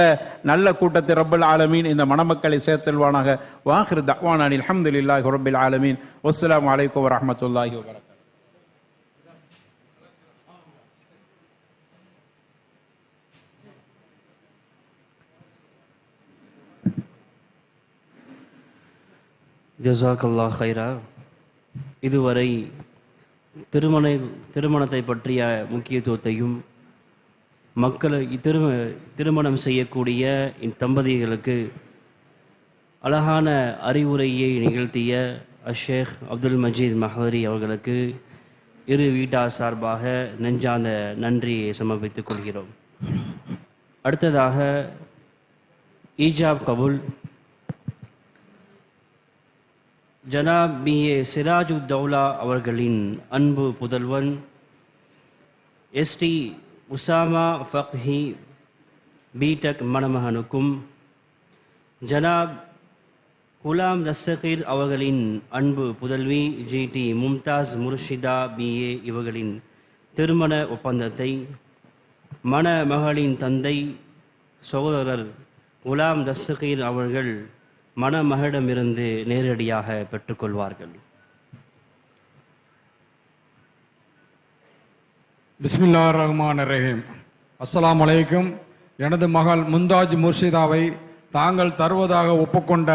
நல்ல கூட்டத்தை ரப்பல் ஆலமீன் இந்த மணமக்களை சேர்த்தல்வானாக. வாஹிர் தஅவானா அல்ஹம்துலில்லாஹி ரப்பில் ஆலமீன். வஸ்ஸலாமு அலைக்கும் வரஹ்மத்துல்லாஹி வபரகாத்துஹு. ஜஸாக்கல்லாஹ் ஹைரா. இதுவரை திருமணத்தை பற்றிய முக்கியத்துவத்தையும் மக்களை திருமணம் செய்யக்கூடிய இத்தம்பதிகளுக்கு அழகான அறிவுரையை நிகழ்த்திய ஷேக் அப்துல் மஜீத் மஹரி அவர்களுக்கு இரு வீட்டார் சார்பாக நெஞ்சார்ந்த நன்றியை சமர்ப்பித்துக் கொள்கிறோம். அடுத்ததாக ஈஜாப் கபுல். ஜனாப் B.A. சிராஜுத்தௌலா அவர்களின் அன்பு புதல்வன் S.T. உசாமா ஃபக்ஹி பிடெக் மணமகனுக்கும், ஜனாப் குலாம் தஸ்ஸகீர் அவர்களின் அன்பு புதல்வி G.T. மும்தாஸ் முர்ஷிதா B.A. இவர்களின் திருமண ஒப்பந்தத்தை மணமகளின் தந்தை சகோதரர் குலாம் தஸ்ஸகீர் அவர்கள் மணமகளிடமிருந்து நேரடியாக பெற்றுக்கொள்வார்கள். பிஸ்மில்லாஹிர் ரஹ்மானிர் ரஹீம். அஸ்ஸலாமு அலைக்கும். எனது மகள் மும்தாஜ் முர்ஷிதாவை தாங்கள் தருவதாக ஒப்புக்கொண்ட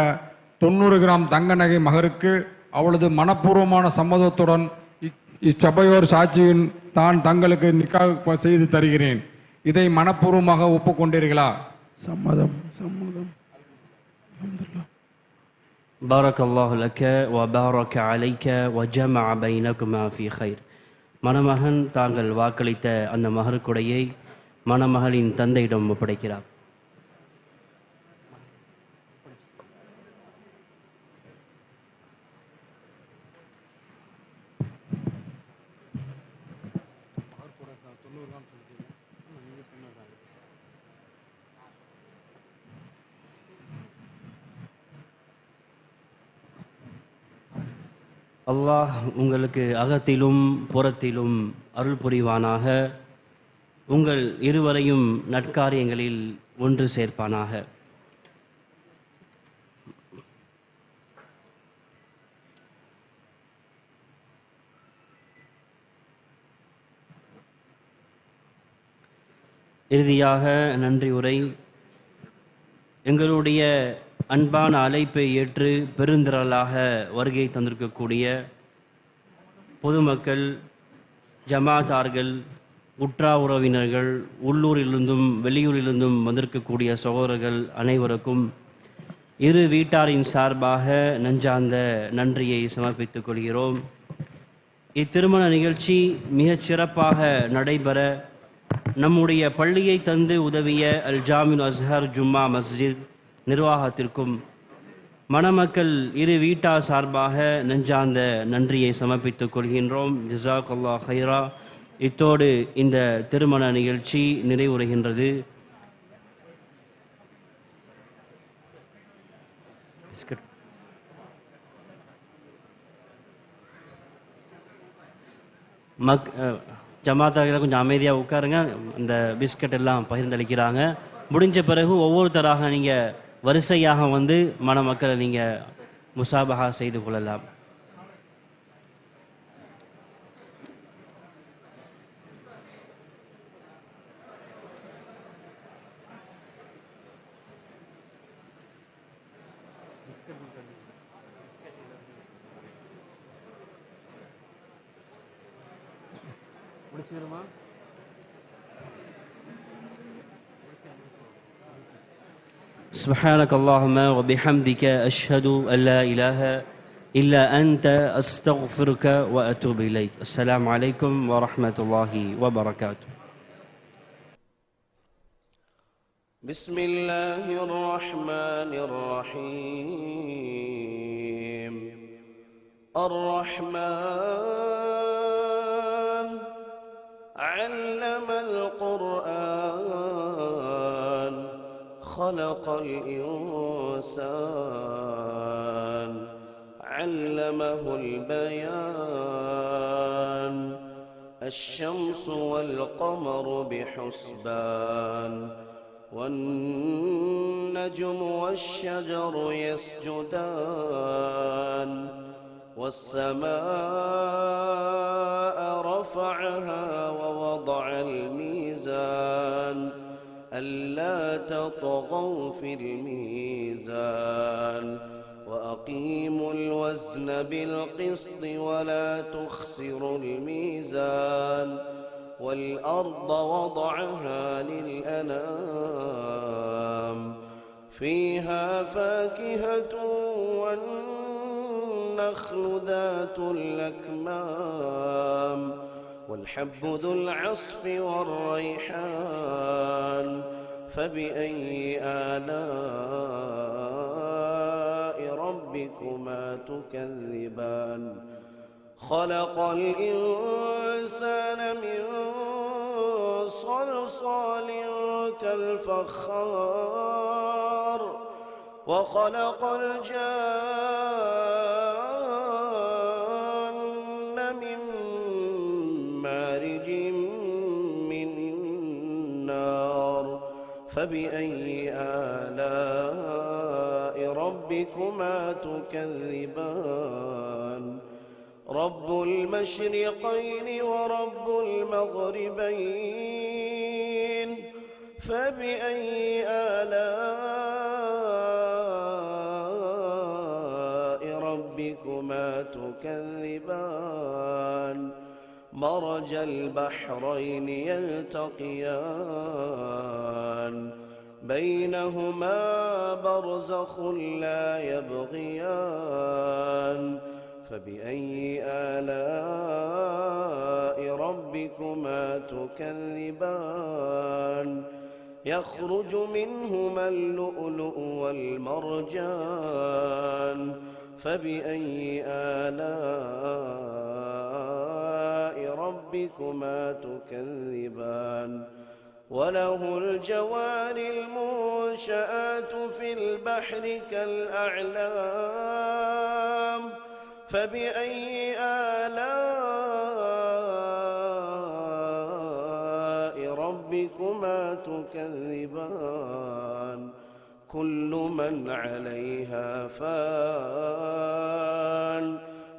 90 கிராம் தங்க நகை மகருக்கு அவளது மனப்பூர்வமான சம்மதத்துடன் இச்சபையோர் சாட்சியின் தான் தங்களுக்கு நிக்காஹ் செய்து தருகிறேன். இதை மனப்பூர்வமாக ஒப்புக்கொண்டீர்களா? சம்மதம். சம்மதம். بارك الله لك وبارك عليك وجمع بينكما في خير. மணமகன் தாங்கள் வாக்களித்த அந்த மகருக்குடையை மணமகளின் தந்தையிடம் ஒப்படைக்கிறார். அல்லாஹ் உங்களுக்கு அகத்திலும் புறத்திலும் அருள் புரிவானாக. உங்கள் இருவரையும் நற்காரியங்களில் ஒன்று சேர்ப்பானாக. இறுதியாக நன்றி உரை. எங்களுடைய அன்பான அழைப்பை ஏற்று பெருந்திரளாக வருகை தந்திருக்கக்கூடிய பொதுமக்கள், ஜமாத்தார்கள், உற்றா உறவினர்கள், உள்ளூரிலிருந்தும் வெளியூரிலிருந்தும் வந்திருக்கக்கூடிய சகோதரர்கள் அனைவருக்கும் இரு வீட்டாரின் சார்பாக நெஞ்சார்ந்த நன்றியை சமர்ப்பித்துக் கொள்கிறோம். இத்திருமண நிகழ்ச்சி மிகச் சிறப்பாக நடைபெற நம்முடைய பள்ளியை தந்து உதவிய அல் ஜாமில் அஸ்ஹர் ஜும்மா மஸ்ஜித் நிர்வாகத்திற்கும் மணமக்கள் இரு வீட்டார் சார்பாக நெஞ்சார்ந்த நன்றியை சமர்ப்பித்துக் கொள்கின்றோம். ஜஸாக்கல்லாஹ் ஹைரா. இத்தோடு இந்த திருமண நிகழ்ச்சி நிறைவுறுகின்றது. ஜமாத்தார்கள் கொஞ்சம் அமைதியாக உட்காருங்க. இந்த பிஸ்கட் எல்லாம் பகிர்ந்தளிக்கிறாங்க. முடிஞ்ச பிறகு ஒவ்வொருத்தராக நீங்கள் வரிசையாக வந்து மணமக்களை நீங்கள் முசாபஹா செய்து கொள்ளலாம். முடிச்சுக்கிறோமா? سبحانك اللهم وبحمدك أشهد أن لا إله إلا أنت أستغفرك وأتوب إليك. السلام عليكم ورحمة الله وبركاته. بسم الله الرحمن الرحيم. الرحمن علم القرآن خلق الإنسان علمه البيان الشمس والقمر بحسبان والنجم والشجر يسجدان والسماء رفعها ووضع الميزان ألا تطغوا في الميزان وأقيموا الوزن بالقسط ولا تخسروا الميزان والأرض وضعها للأنام فيها فاكهة والنخل ذات الأكمام والحب ذو العصف والريحان فبأي آلاء ربكما ربكما تكذبان خلق الإنسان من صلصال كالفخار وخلق الجان من مارج من نار فبأي آلاء ربكما تكذبان رب المشرقين ورب المغربين فبأي آلاء ربكما تكذبان مرج البحرين يلتقيان بينهما برزخ لا يبغيان فبأي آلاء ربكما تكذبان يخرج منهما اللؤلؤ والمرجان فبأي آلاء ربكما تكذبان وله الجوار المنشآت في البحر كالأعلام فبأي آلاء ربكما تكذبان كل من عليها فان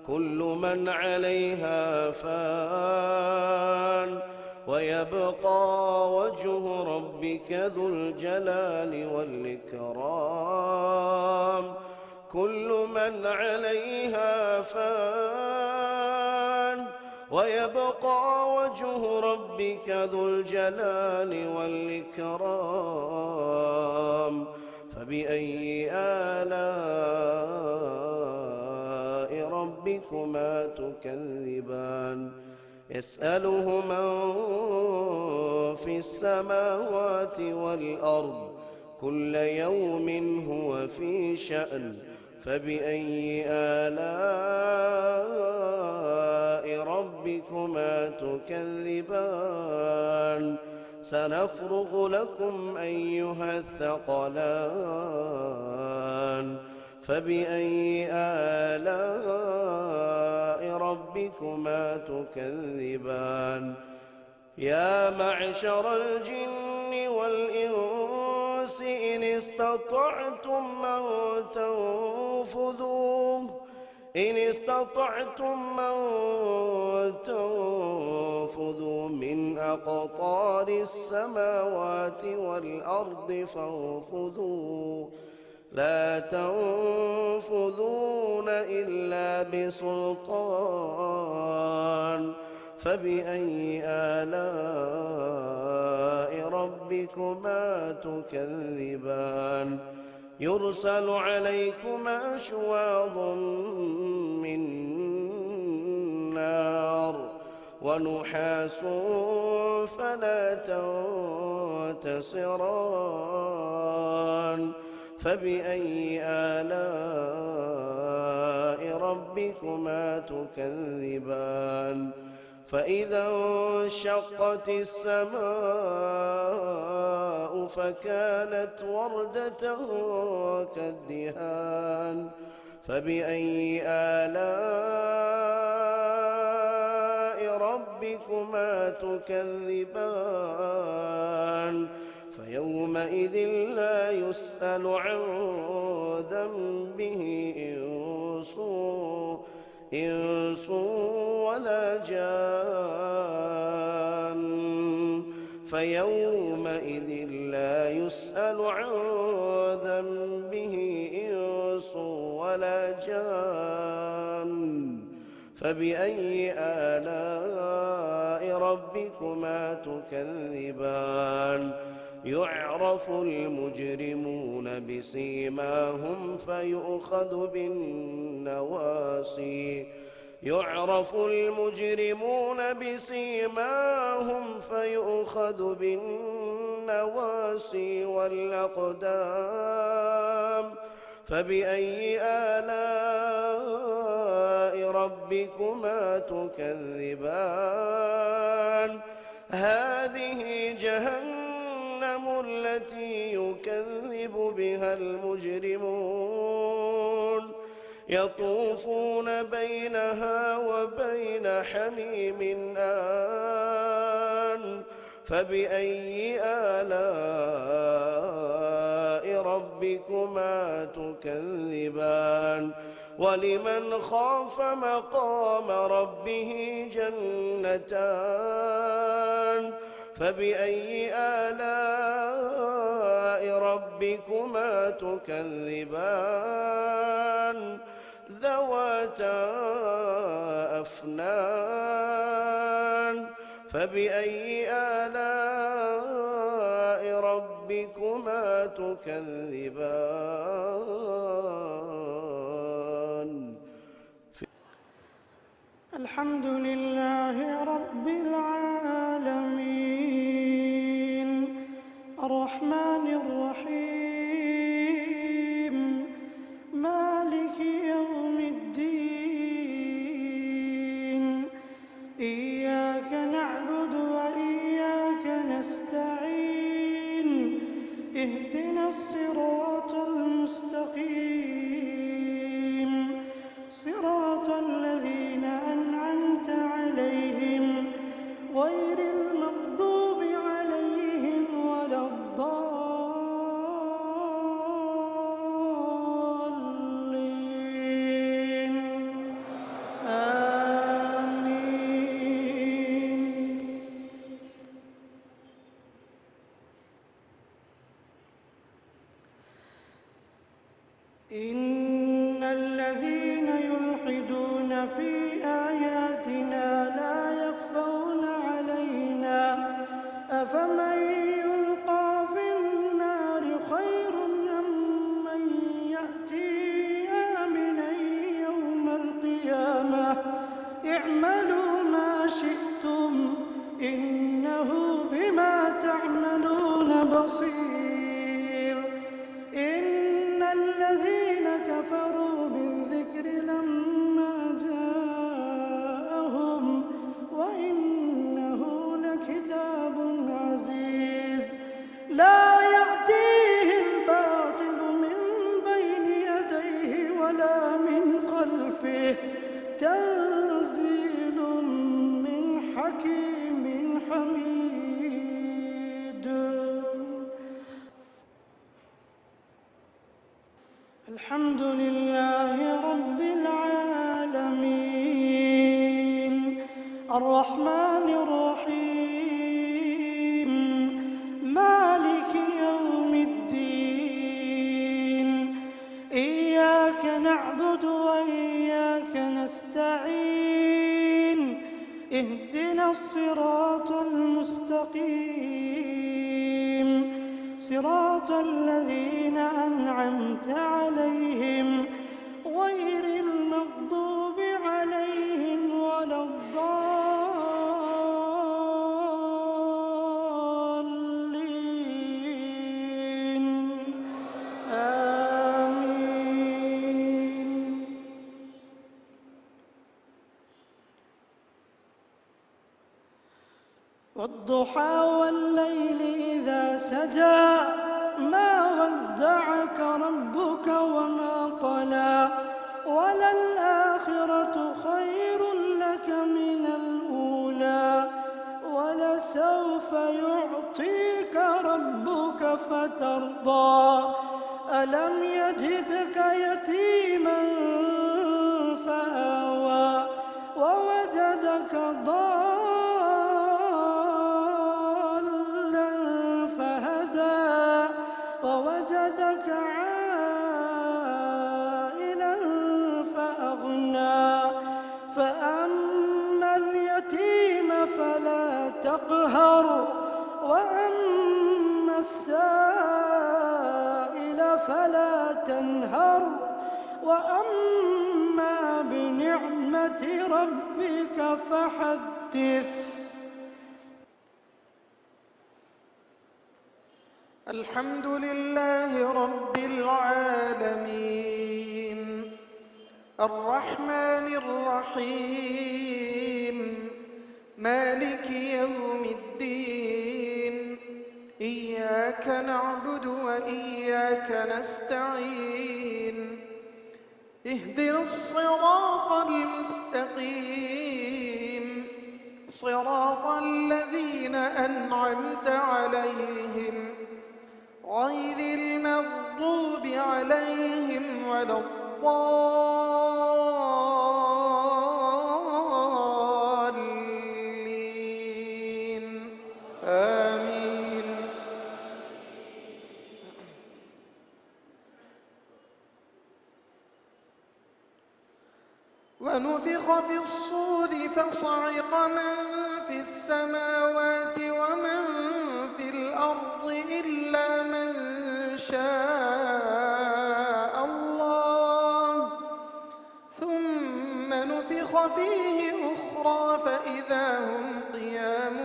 كل من عليها فان ويبقى وجه ربك ذو الجلال والإكرام كل من عليها فان ويبقى وجه ربك ذو الجلال والإكرام فبأي آلاء ربكما تكذبان يسأله من في السماوات والأرض كل يوم هو في شأن فبأي آلاء ربكما تكذبان سنفرغ لكم أيها الثقلان فبأي آلاء ربكما تكذبان يا معشر الجن والإنس إن استطعتم أن تنفذوا من أقطار السماوات والأرض فانفذوا لا تنفذون إلا بسلطان فبأي آلاء ربكما تكذبان يرسل عليكما شواظ من نار ونحاس فلا تنتصران فبأي آلاء ربكما تكذبان فإذا انشقت السماء فكانت وردة كالدهان فبأي آلاء ربكما تكذبان فيومئذ لا يسأل عن ذنبه إنس ولا جان فيومئذ لا يسأل عن ذنبه إنس ولا جان فبأي آلاء ربكما تكذبان يعرف المجرمون بسيماهم فيؤخذ بالنواصي يعرف المجرمون بسيماهم فيؤخذ بالنواصي والأقدام فبأي آلاء ربكما تكذبان هذه جهنم التي يكذب بها المجرمون يطوفون بينها وبين حميم آن فبأي آلاء ربكما تكذبان ولمن خاف مقام ربه جنتان فبأي آلاء ربكما تكذبان ذواتا أفنان فبأي آلاء ربكما تكذبان الحمد لله رب العالمين الرحمن الرحيم مالك يوم الدين إياك نعبد وإياك نستعين اهدنا الصراط المستقيم صراط الذين أنعمت عليهم غير المغضوب عليهم ولا الضالين آمين. إن الذين يلحدون في آياتنا لا يخفون علينا أفمن يلقى في النار خير أم من يأتي آمنا يوم القيامة اعملوا ما شئتم إنه بما تعملون بصير. إن الذين كفروا بالذكر لما جاءهم وإنه لكتاب عزيز لا يأتيه الباطل من بين يديه ولا من خلفه تنزيل من حكيم حميد. الحمد لله رب العالمين الرحمن الرحيم مالك يوم الدين إياك نعبد وإياك نستعين اهدنا الصراط المستقيم صراط الذين أنعمت عليهم غير المغضوب عليهم ولا الضالين آمين. والضحى والليل إذا سجى ما ودعك ربك وما قلى وللآخرة خير لك من الأولى ولسوف يعطيك ربك فترضى ألم يجدك يتيما فآوى ووجدك ضالا فهدى ووجدك عائلا فأغنى فأما اليتيم فلا تقهر وأما السائل فلا تنهر وأما بنعمة ربك فحدث. الحمد لله رب العالمين الرحمن الرحيم مالك يوم الدين إياك نعبد وإياك نستعين اهدنا الصراط المستقيم صراط الذين أنعمت عليهم غير المغضوب عليهم ولا الضالين آمين. ونفخ في الصور فصعق من في السماوات ومن في الأرض إلا من شاء الله ثم نفخ فيه أخرى فإذا هم قيام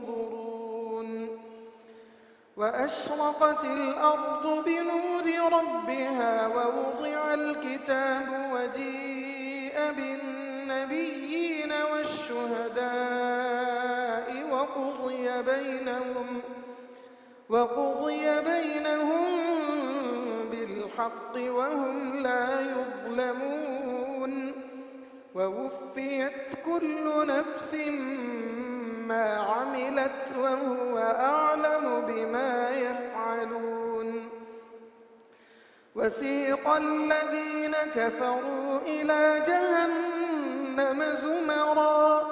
ينظرون وأشرقت الأرض بنور ربها ووضع الكتاب وجيء بالنبيين والشهداء وقضي بينهم بالحق وهم لا يظلمون ووفيت كل نفس ما عملت وهو أعلم بما يفعلون. وسيق الذين كفروا إلى جهنم زمرا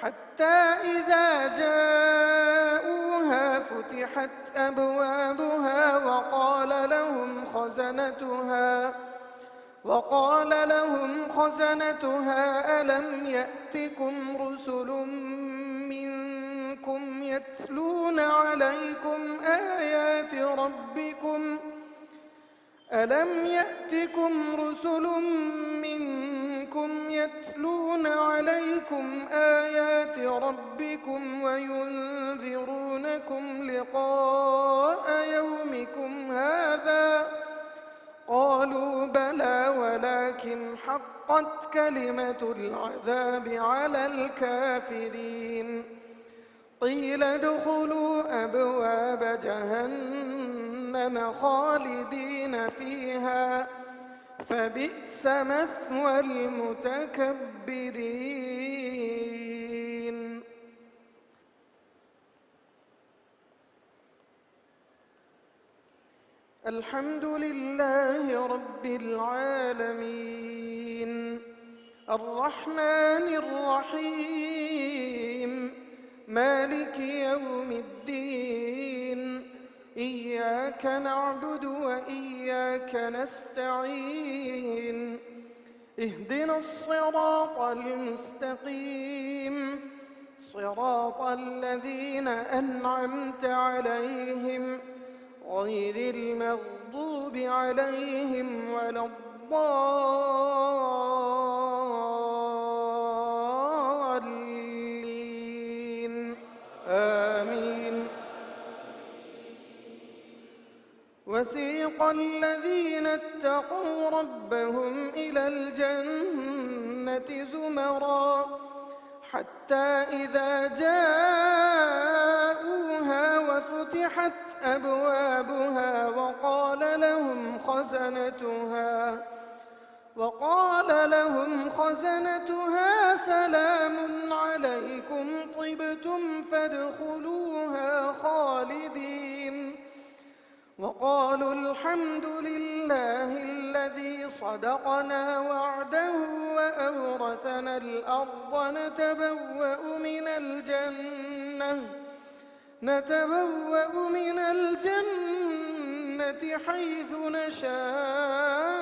حتى إذا جاءوها فتحت أبوابها وقال لهم خزنتها ألم يأتكم رسل منكم يتلون عليكم آيات ربكم وينذرونكم لقاء يومكم هذا قالوا بلى ولكن حقت كلمة العذاب على الكافرين. قيل ادخلوا أبواب جهنم خالدين فيها فبئس مثوى المتكبرين. الحمد لله رب العالمين الرحمن الرحيم مالك يوم الدين إياك نعبد وإياك نستعين اهدنا الصراط المستقيم صراط الذين أنعمت عليهم غير المغضوب عليهم ولا الضالين آمين. وسيق الذين اتقوا ربهم إلى الجنة زمرا حتى إذا جاءوها وفتحت أبوابها وقال لهم خزنتها سلام عليكم طبتم فادخلوها خالدين وقالوا الحمد لله الذي صدقنا وعده وأورثنا الأرض نتبوأ من الجنة حيث نشاء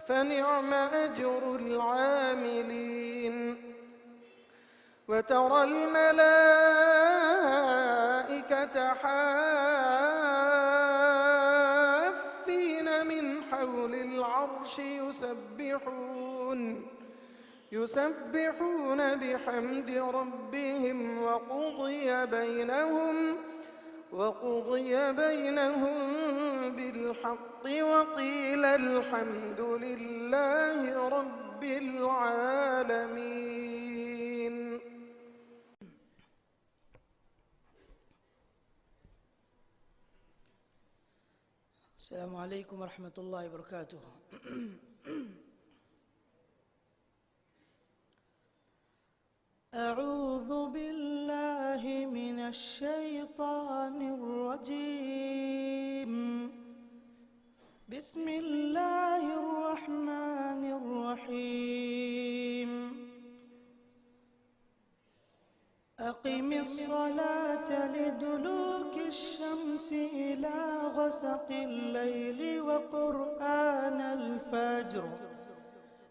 فنعم أجر العاملين. وترى الملائكة حافين من حول العرش يسبحون بحمد ربهم وقضي بينهم بالحق وقيل الحمد لله رب العالمين. السلام عليكم ورحمة الله وبركاته. أعوذ بالله من الشيطان الرجيم. بسم الله الرحمن الرحيم. أقم الصلاة لدلوك الشمس إلى غسق الليل وقرآن الفجر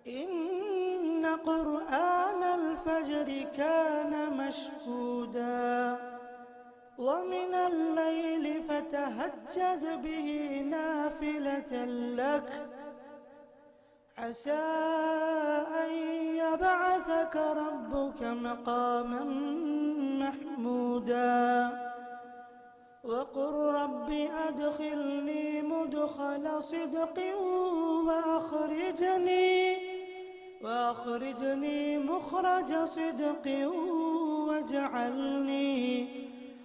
إن قرآن الفجر كان مشهودا ومن الليل فتهجد به نافلة لك عسى أن يبعثك ربك مقاما محمودا وقل رب أدخلني مدخل صدق وأخرجني مخرج صدق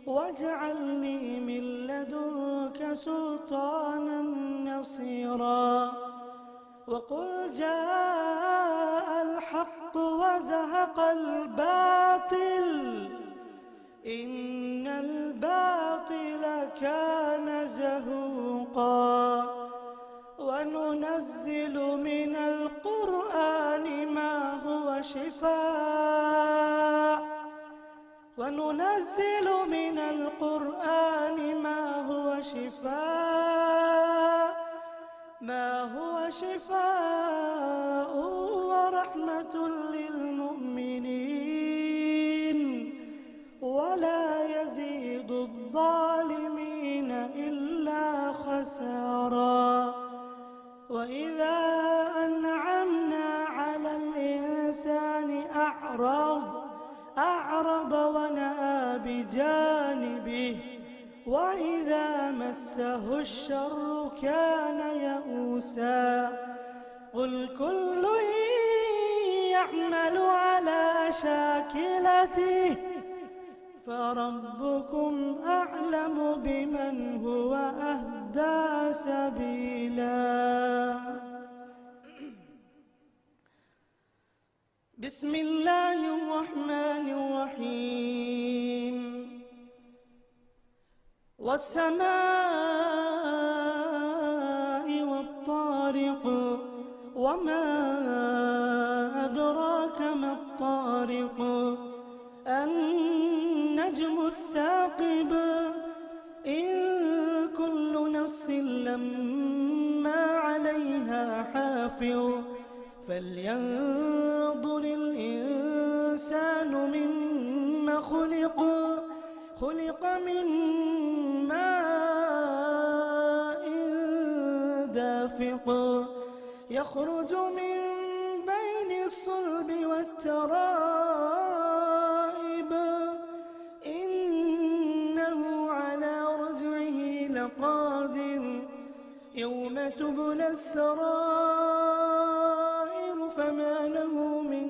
واجعلني من لدنك سلطانا نصيرا وقل جاء الحق وزهق الباطل إن الباطل كان زهوقا وننزل من القرآن ما هو شفاء ورحمة للمؤمنين ولا يزيد الظالمين إلا خسارا وإذا أنعمنا على الإنسان أعرض ونأى بجانبه وإذا مسه الشر كان يئوسا قل كل يعمل على شاكلته فربكم أعلم بمن هو أهدى سبيلا. بسم الله الرحمن الرحيم. والسماء والطارق وما أدراك ما الطارق النجم الثاقب إن كل نفس لما عليها حافظ فلينظر الإنسان مما خلق من ماء دافق يخرج من بين الصلب والترائب إنه على رجعه لقادر يوم تبلى السرائر فما له من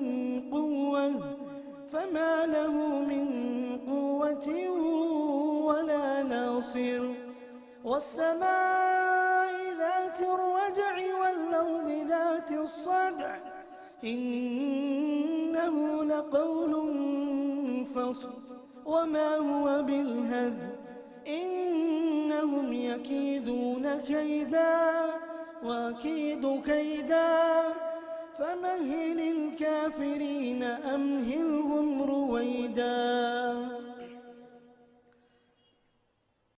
قوة ولا ناصر والسماء ذات الرجع والأرض ذات الصدع إنه لقول فصل وما هو بالهزل إنهم يكيدون كيدا وأكيد كيدا فمهل الكافرين أمهل